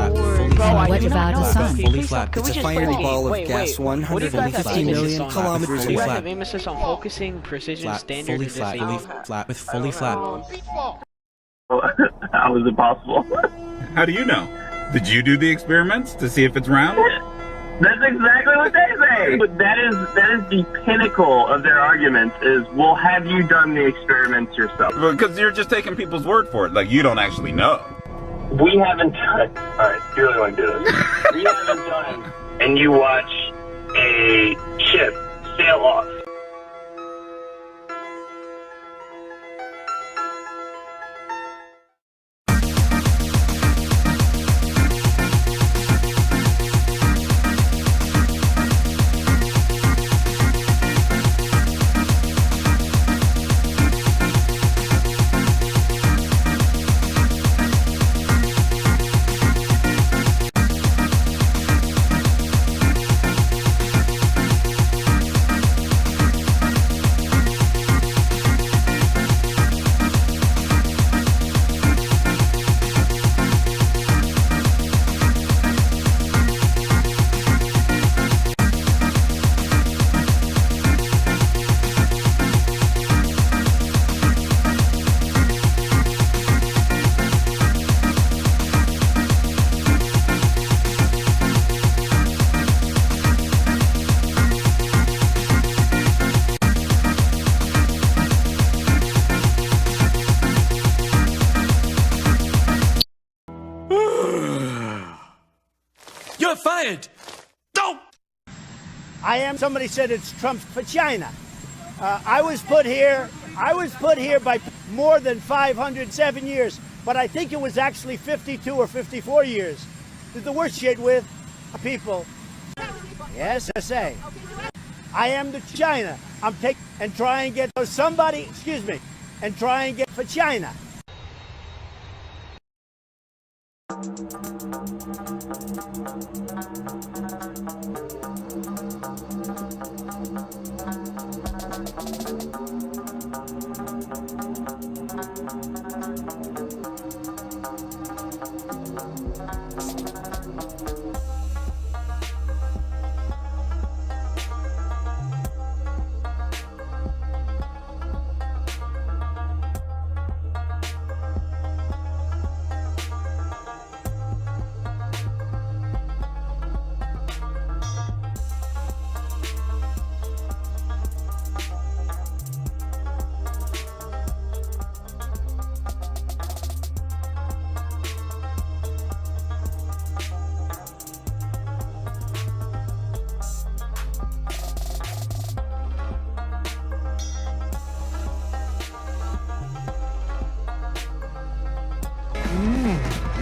And what about a sun? It's a fiery ball of gas 150 million kilometers Do you guys away. have emphasis on focusing, precision, standard, fully or just flat, aiming? fully flat. How is it possible? How do you know? Did you do the experiments to see if it's round? That's exactly what they say. But that is the pinnacle of their arguments is, well, have you done the experiments yourself? Because you're just taking people's word for it. Like, you don't actually know. We haven't done. All right, you really want to do this? We haven't done. And you watch a ship sail off. You're fired! Don't! Somebody said it's Trump's vagina. I was put here by more than 507 years but I think it was actually 52 or 54 years. Did the worst shit with people. Yes, I say. I am the China. I'm taking and try and get somebody, excuse me, and try and get for China.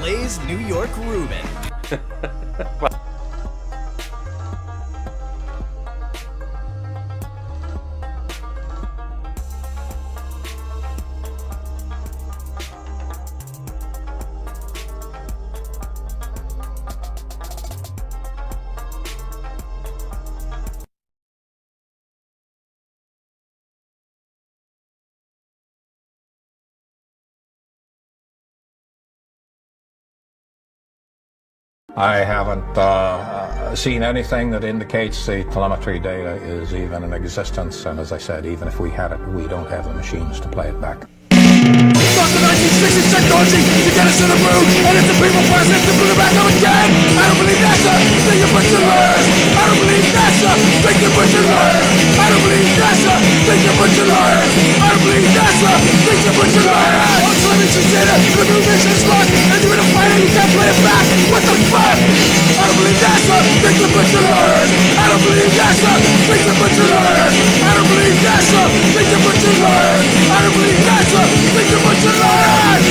Lay's New York Reuben. I haven't seen anything that indicates the telemetry data is even in existence, and as I said, even if we had it, we don't have the machines to play it back. Fuck the 1960s technology to get us in the mood, and it's the people president to put it back up again. I don't believe NASA, think you're butcher lawyers. I don't believe NASA, think you're butcher lawyers. I don't believe NASA, think you're butcher lawyers. I don't believe NASA, think you're butcher lawyers. On television data, the movie is lost, and you're in a fight and you can't play it back. What the fuck? I don't believe NASA, think you're butcher lawyers. I don't believe NASA, think you're butcher lawyers. I don't believe NASA, think you're butcher lawyers. I don't believe NASA, think you're butcher lawyers.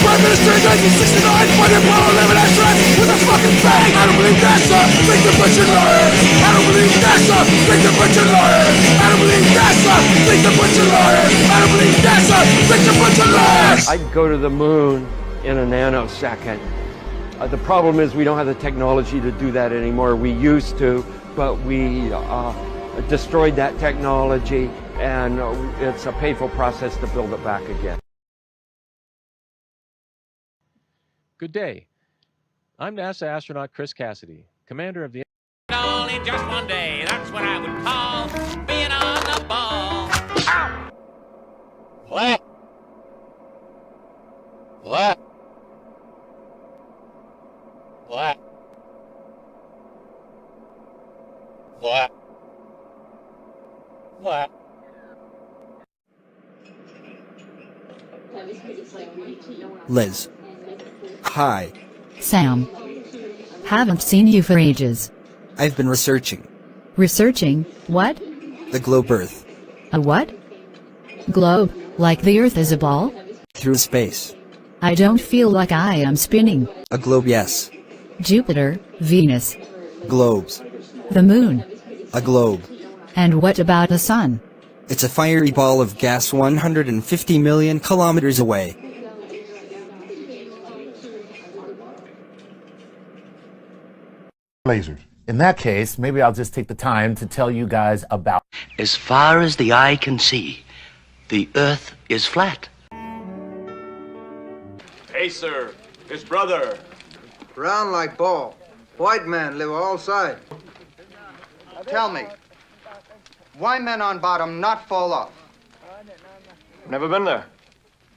Prime Minister in 1969 funded Apollo 11 astronauts with a fucking bang. I don't believe NASA, think they're butcher lawyers. I don't believe NASA, think they're butcher lawyers. I don't believe NASA, think they're butcher lawyers. I don't believe NASA, think they're butcher lawyers. I'd go to the moon in a nanosecond. The problem is we don't have the technology to do that anymore. We used to, but we destroyed that technology, and it's a painful process to build it back again. Good day. I'm NASA astronaut Chris Cassidy, commander of the... Only just one day, that's what I would call being on the ball. Ow! What? What? What? What? What? Liz. Hi. Sam. Haven't seen you for ages. I've been researching. Researching? What? The globe Earth. A what? Globe, like the Earth is a ball? Through space. I don't feel like I am spinning. A globe, yes. Jupiter, Venus. Globes. The moon. A globe. And what about the sun? It's a fiery ball of gas 150 million kilometers away. Lasers. In that case, maybe I'll just take the time to tell you guys about... As far as the eye can see, the Earth is flat. Hey, sir. His brother. Round like ball. White man live all side. Tell me, why men on bottom not fall off? Never been there.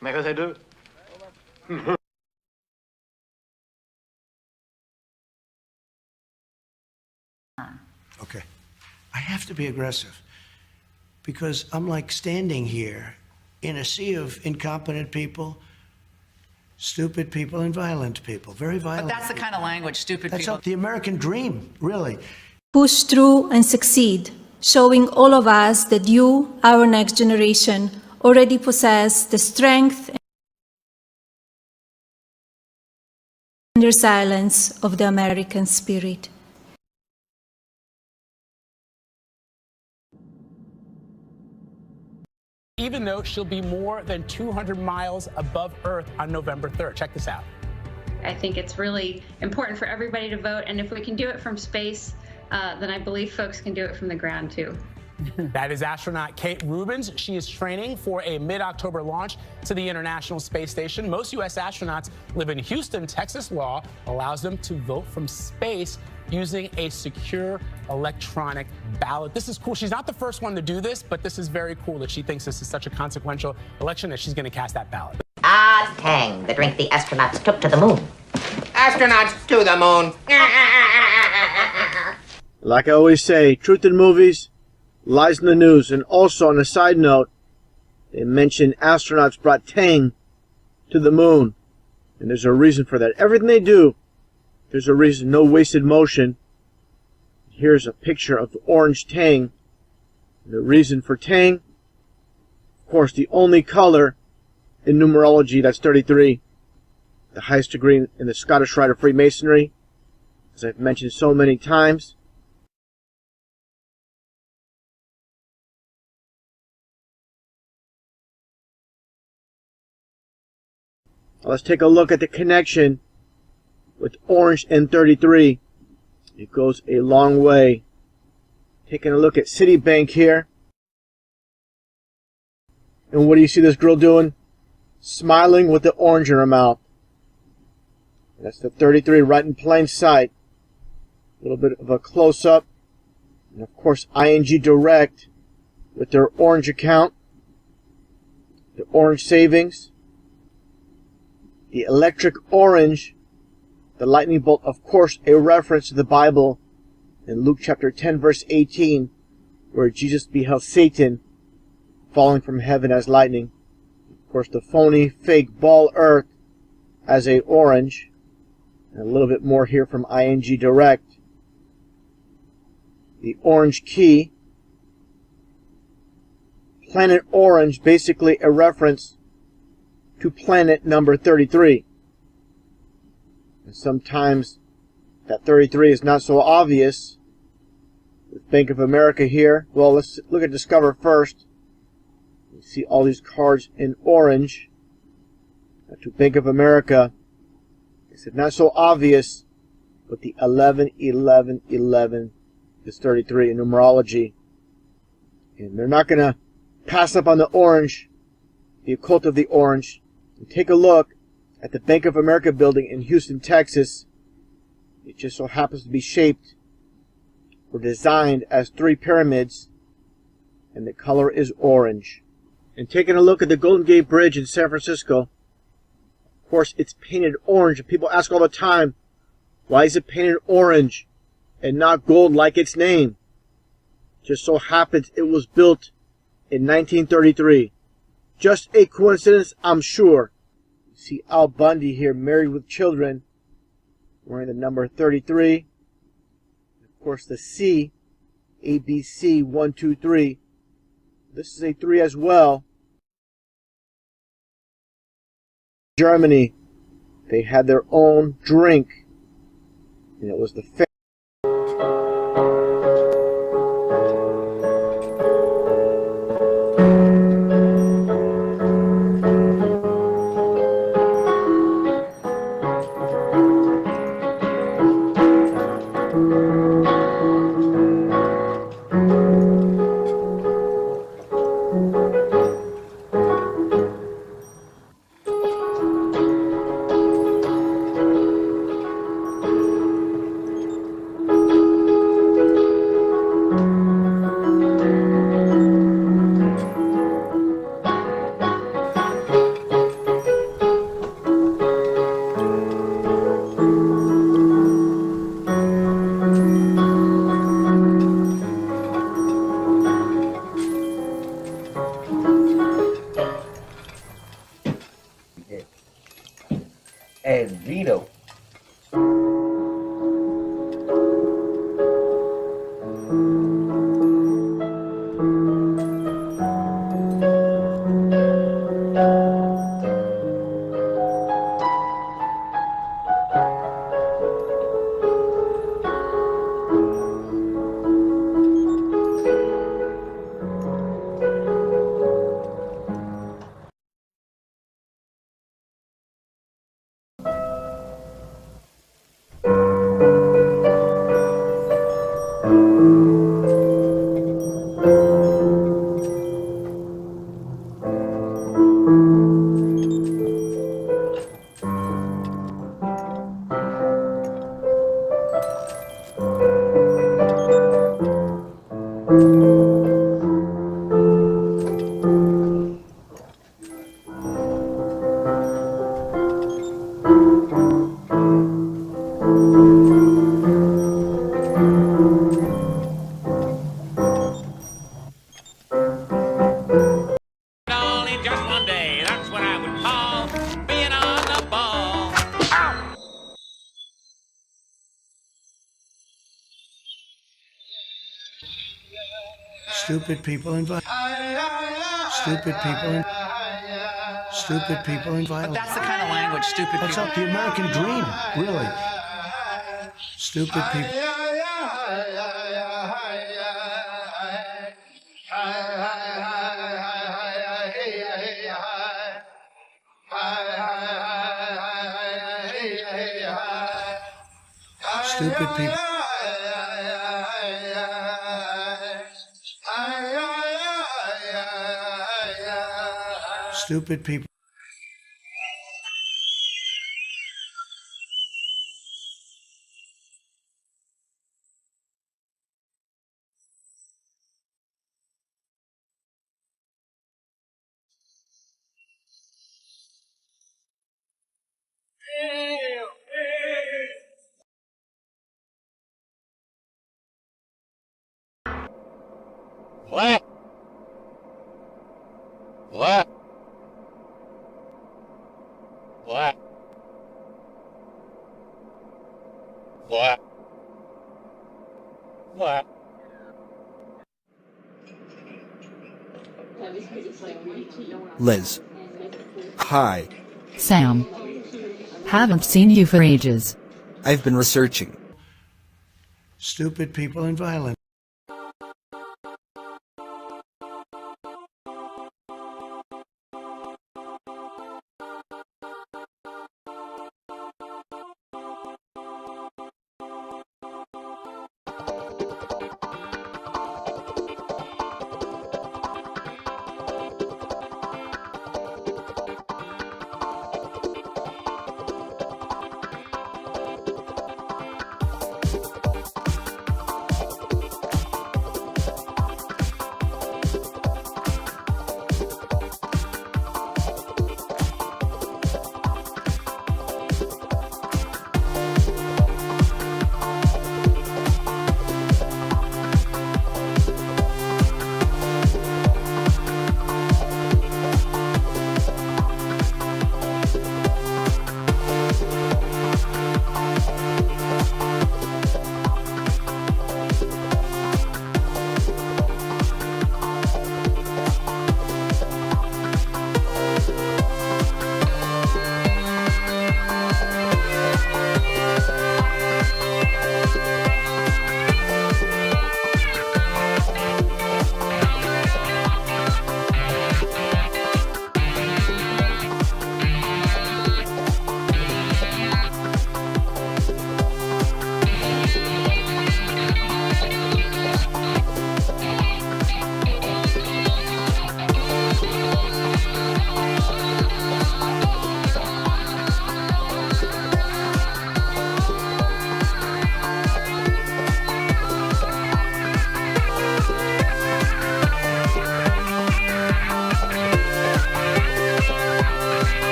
Maybe they do. Okay. I have to be aggressive because I'm like standing here in a sea of incompetent people Stupid people and violent people. Very violent. But that's the kind of language, stupid That's people. the American dream, really. Push through and succeed, showing all of us that you, our next generation, already possess the strength and resilience of the American spirit. Even though she'll be more than 200 miles above Earth on November 3rd. Check this out. I think it's really important for everybody to vote, and if we can do it from space, then I believe folks can do it from the ground too. That is astronaut Kate Rubins. She is training for a mid-October launch to the International Space Station. Most U.S. astronauts live in Houston. Texas law allows them to vote from space using a secure electronic ballot. This is cool. She's not the first one to do this, but this is very cool that she thinks this is such a consequential election that she's going to cast that ballot. Ah, Tang, the drink the astronauts took to the moon. Astronauts to the moon. Like I always say, truth in movies, lies in the news. And also, on a side note, they mention astronauts brought Tang to the moon. And there's a reason for that. Everything they do, there's a reason. No wasted motion. Here's a picture of the orange Tang. The reason for Tang, of course, the only color in numerology, that's 33. The highest degree in the Scottish Rite of Freemasonry, as I've mentioned so many times. Let's take a look at the connection with orange and 33. It goes a long way. Taking a look at Citibank here. And what do you see this girl doing? Smiling with the orange in her mouth. That's the 33 right in plain sight. A little bit of a close-up. And of course, ING Direct with their orange account. The orange savings. The electric orange. The lightning bolt, of course, a reference to the Bible in Luke chapter 10, verse 18, where Jesus beheld Satan falling from heaven as lightning. Of course, the phony, fake ball earth as a orange. And a little bit more here from ING Direct. The orange key. Planet Orange, basically a reference to planet number 33. And sometimes that 33 is not so obvious. With Bank of America here. Well, let's look at Discover first. You see all these cards in orange. To Bank of America. It's not so obvious, but the 11, 11, 11 is 33 in numerology. And they're not going to pass up on the orange, the occult of the orange. And take a look at the Bank of America building in Houston, Texas. It just so happens to be shaped or designed as 3 pyramids, and the color is orange. And taking a look at the Golden Gate Bridge in San Francisco, of course, it's painted orange, and people ask all the time, why is it painted orange and not gold like its name? Just so happens it was built in 1933. Just a coincidence, I'm sure. You see Al Bundy here, married with children, wearing the number 33. Of course, the C, ABC 123. This is a 3 as well. Germany, they had their own drink, and it was the and Vito. Only just one day, that's what I would call being on the ball. Ow! Stupid people and violence. Stupid people and stupid people and violence. But that's the kind of language stupid What's people. up, the American dream, really? Stupid people. Stupid people. Stupid people. What? What? What? What? What? Liz. Hi. Sam. Haven't seen you for ages. I've been researching. Stupid people and violence.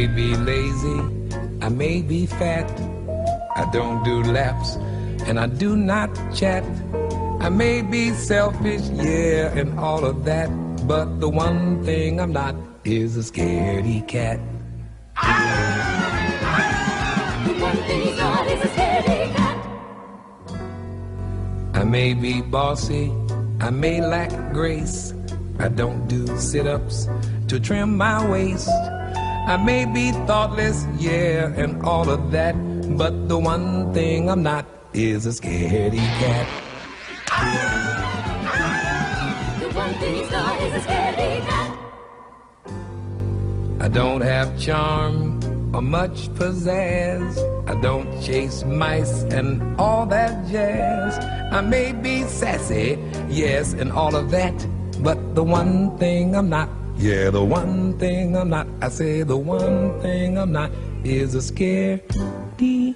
may be lazy, I may be fat, I don't do laps, and I do not chat. I may be selfish, yeah, and all of that, but the one thing I'm not is a scaredy cat. The one thing he's not is a scaredy cat. I may be bossy, I may lack grace, I don't do sit-ups to trim my waist. I may be thoughtless, yeah, and all of that, but the one thing I'm not is a scaredy cat. The one thing he's not is a scaredy cat. I don't have charm or much pizzazz. I don't chase mice and all that jazz. I may be sassy, yes, and all of that, but the one thing I'm not, yeah, the one thing I'm not, I say the one thing I'm not is a scaredy.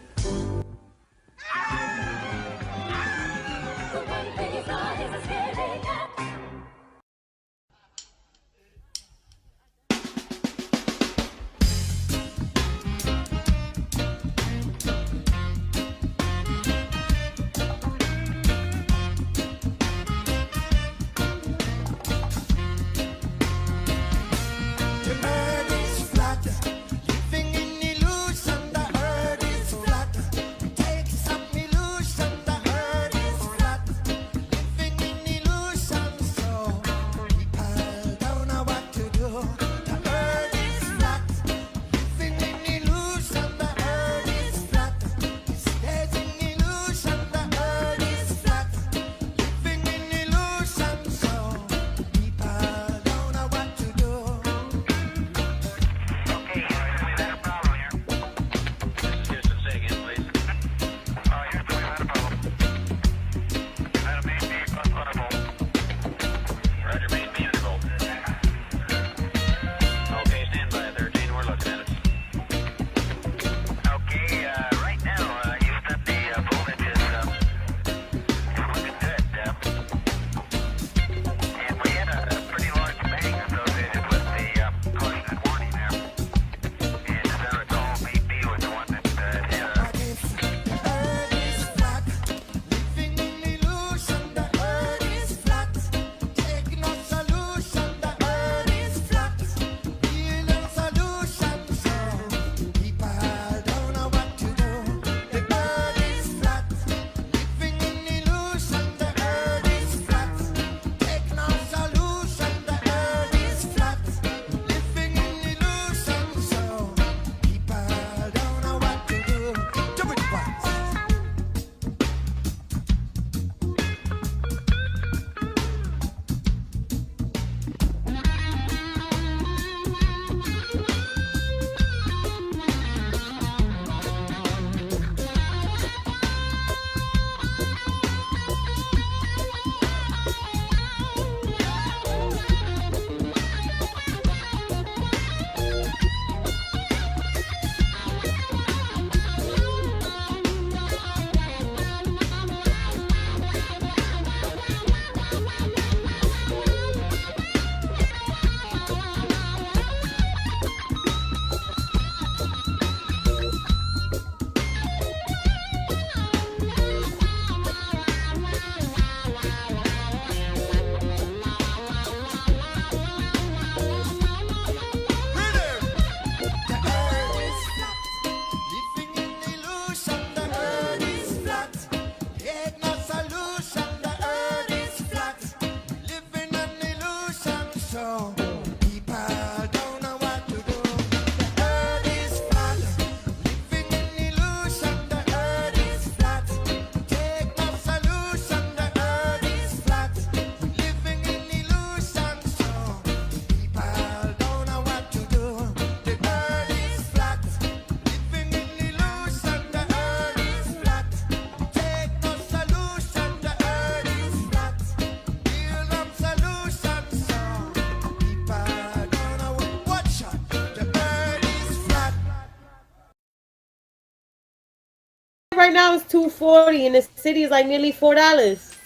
Right now it's $2.40 and the city is like nearly $4.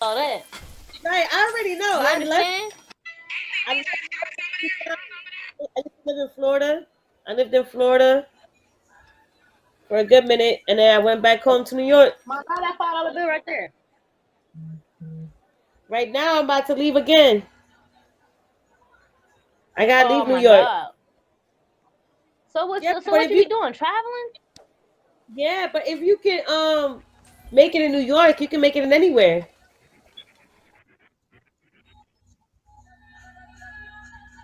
All that. Right, I already know. You understand? I used to live in Florida. I lived in Florida for a good minute, and then I went back home to New York. My God, that $5 bill right there. Right now, I'm about to leave again. I gotta leave New my York. God. So what? Yeah, So but what if you you- be doing? Traveling? Yeah, but if you can make it in New York, you can make it in anywhere.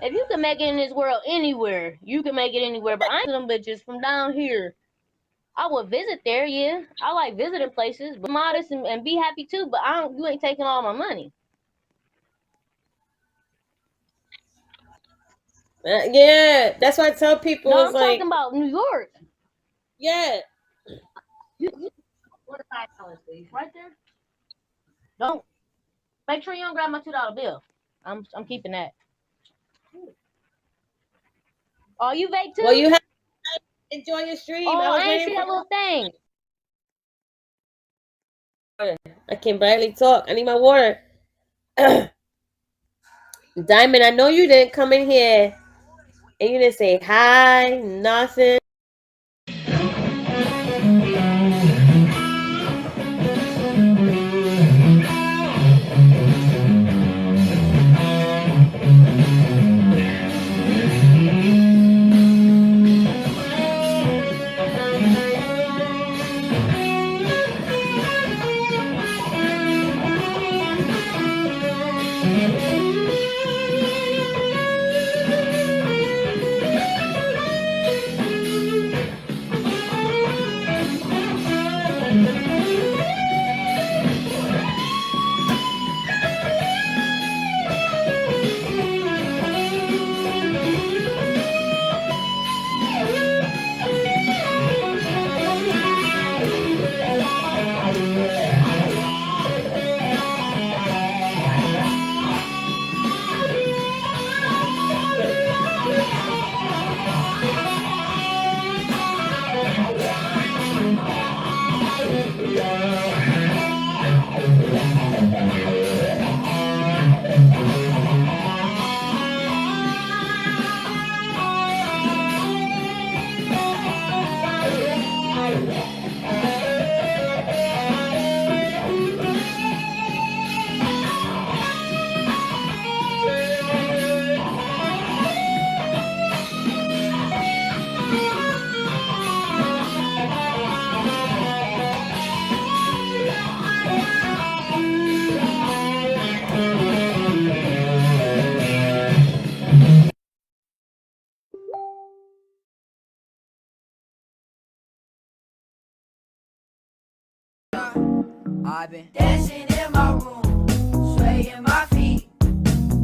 If you can make it in this world anywhere, you can make it anywhere. But I ain't them bitches from down here. I would visit there, yeah. I like visiting places, but modest and be happy too. But you ain't taking all my money. Yeah, that's why I tell people. No, it's I'm like, talking about New York. yeah. $45, please. Right there. Don't make sure you don't grab my $2 bill. I'm keeping that. Oh, you vape too? Well, you have to enjoy your stream. Oh, was I ain't waiting see for- that little thing. I can barely talk. I need my water. Diamond, I know you didn't come in here and you didn't say hi, nothing. I've been dancing in my room, swaying my feet,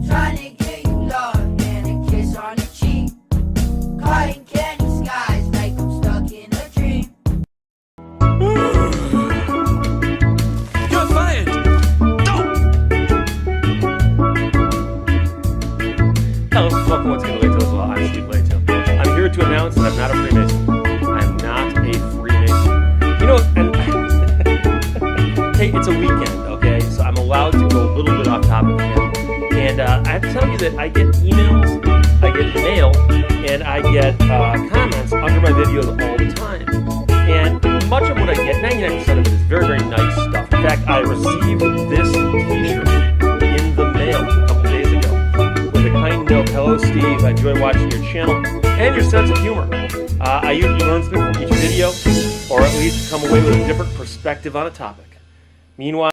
trying to get you love and a kiss on the cheek. Cotton candy skies like I'm stuck in a dream. You're fired! Hello, welcome once again to Lato as well. I'm Steve Lato. I'm here to announce that I'm not a Freemason. I'm not a Freemason. You know, and hey, it's a weekend, okay? So I'm allowed to go a little bit off topic here. And I have to tell you that I get emails, I get mail, and I get comments under my videos all the time. And much of what I get, 99% of it, is very, very nice stuff. In fact, I received this t-shirt in the mail a couple days ago with a kind note. Hello, Steve. I enjoy watching your channel and your sense of humor. I usually learn something from each video, or at least come away with a different perspective on a topic. Meanwhile,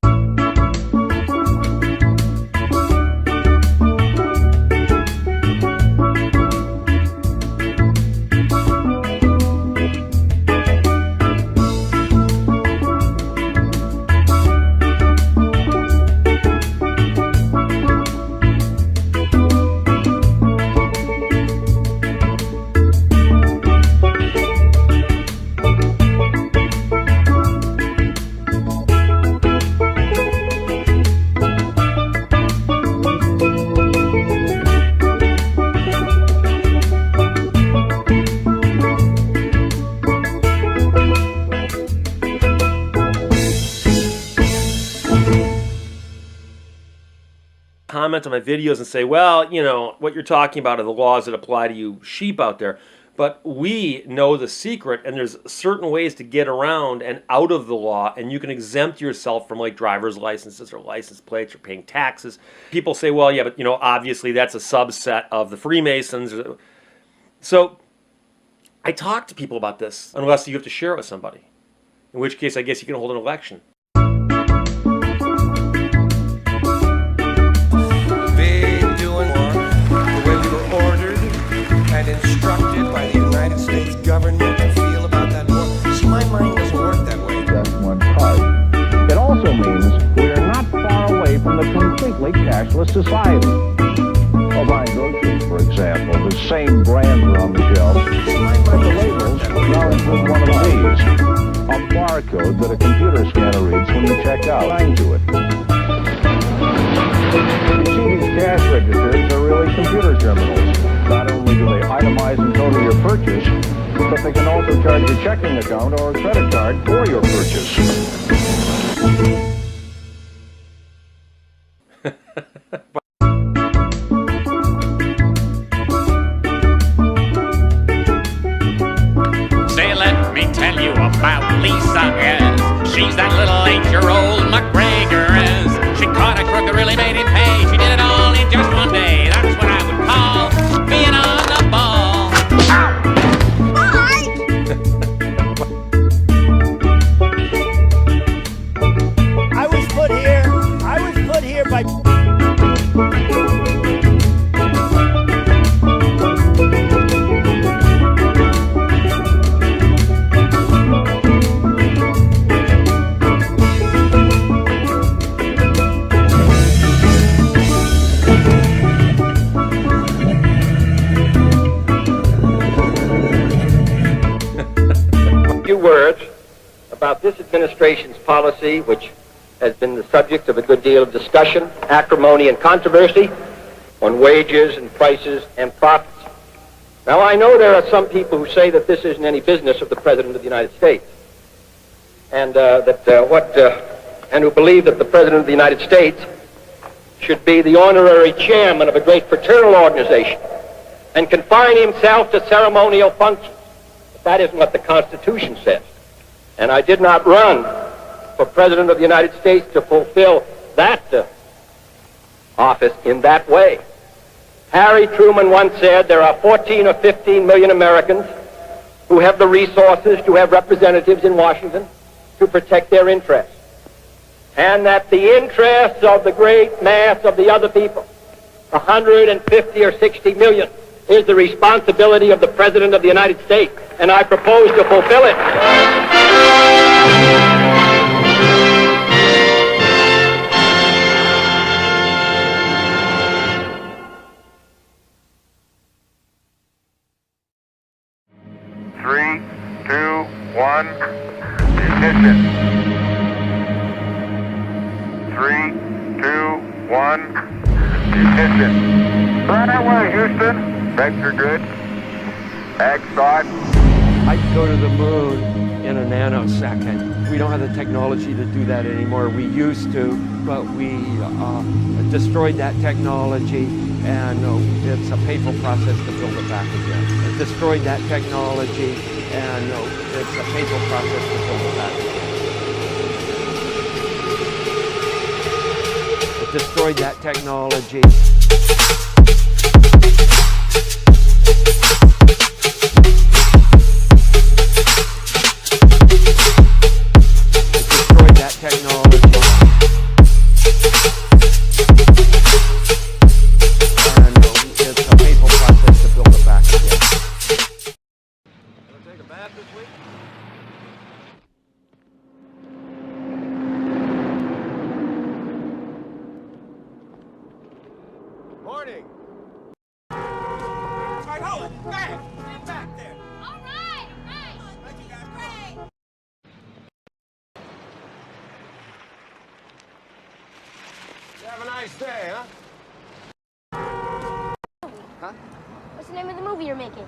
comment on my videos and say, well, you know, what you're talking about are the laws that apply to you sheep out there. But we know the secret, and there's certain ways to get around and out of the law, and you can exempt yourself from like driver's licenses or license plates or paying taxes. People say, well, yeah, but you know, obviously that's a subset of the Freemasons. So I talk to people about this, unless you have to share it with somebody, in which case I guess you can hold an election. Been doing the way we were ordered and instructed by the United States government to feel about that war. See, my mind doesn't work that way. Just one part. It also means we are not far away from the completely cashless society. Well, buying groceries, for example, the same brands are on the shelves, but the labels now include one of these, a barcode that a computer scanner reads when you check out. Line to it. You see, these cash registers are really computer terminals. Not only do they itemize and total your purchase, but they can also charge your checking account or a credit card for your purchase. Say, let me tell you about Lisa is. She's that little 8-year-old McGregor is. She caught a crook that really made him pay. She did it all in just one day. That's what I would call being on the ball. I was put here by... Few words about this administration's policy, which has been the subject of a good deal of discussion, acrimony, and controversy on wages and prices and profits. Now, I know there are some people who say that this isn't any business of the President of the United States, and and who believe that the President of the United States should be the honorary chairman of a great fraternal organization and confine himself to ceremonial functions. But that isn't what the Constitution says. And I did not run for President of the United States to fulfill that office in that way. Harry Truman once said there are 14 or 15 million Americans who have the resources to have representatives in Washington to protect their interests. And that the interests of the great mass of the other people, 150 or 60 million, is the responsibility of the President of the United States, and I propose to fulfill it. 3, 2, 1, ignition. 3, 2, 1, ignition. Right away, Houston. Regs are good. Ag thought. I'd go to the moon in a nanosecond. We don't have the technology to do that anymore. We used to, but we destroyed that technology, and it's a painful process to build it back again. Destroyed that technology, and it's a painful process to build it back again. It destroyed that technology. Morning. Right, hold it. Back. Get back there. All right. Thank you, guys. Great. Have a nice day, huh? Huh? What's the name of the movie you're making?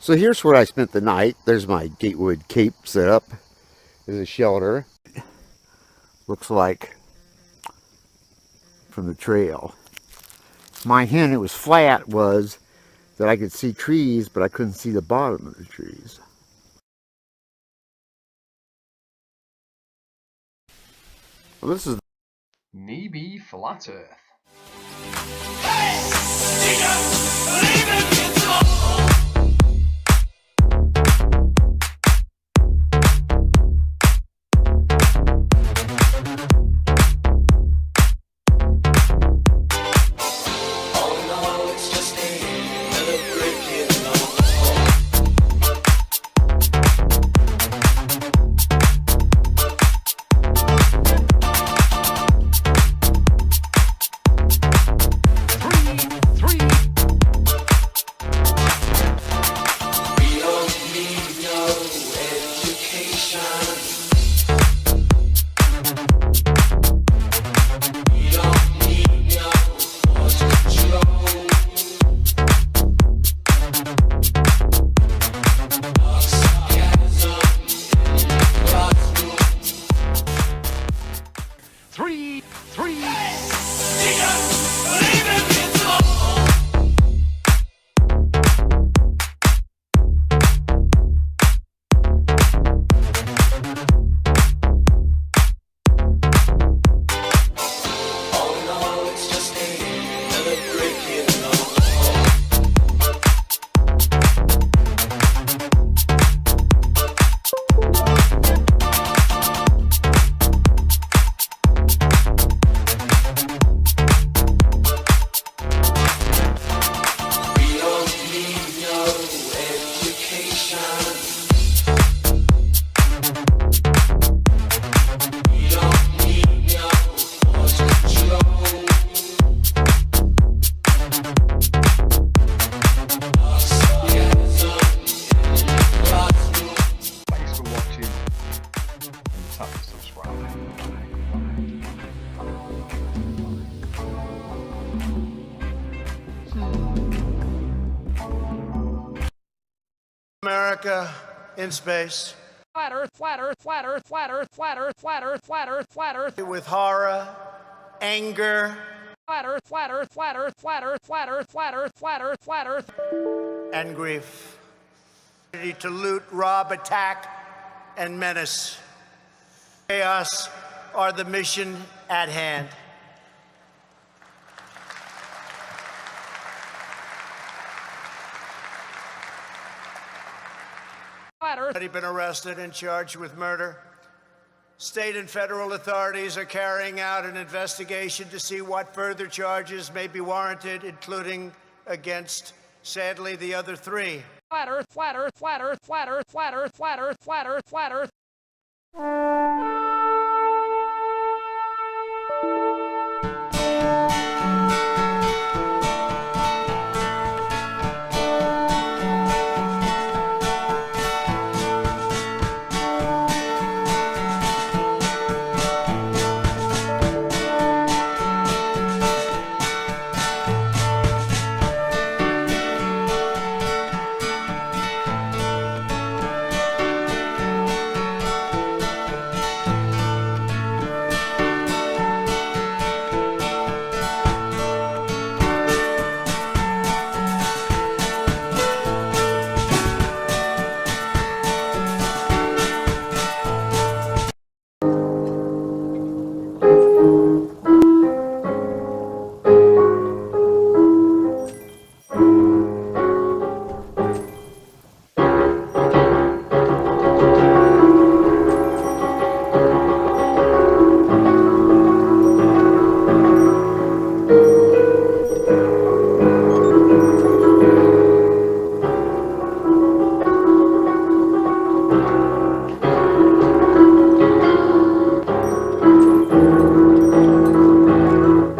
So here's where I spent the night. There's my Gatewood Cape set up as a shelter. Looks like from the trail. My hint, it was flat, was that I could see trees, but I couldn't see the bottom of the trees. Well, this is Maybe Flat Earth. America in space. Flat Earth, flat Earth, flat Earth, flat Earth, flat Earth, flat Earth, flat Earth, flat Earth. With horror, anger, flat Earth, flat Earth, flat Earth, flat Earth, flat Earth, flat Earth, flat Earth, flat Earth, and grief. Ready to loot, rob, attack, and menace. Chaos are the mission at hand. Already been arrested and charged with murder. State and federal authorities are carrying out an investigation to see what further charges may be warranted, including against, sadly, the other three. Flat Earth, flat Earth, flat Earth, flat Earth, flat Earth, flat Earth, flat Earth, flat Earth.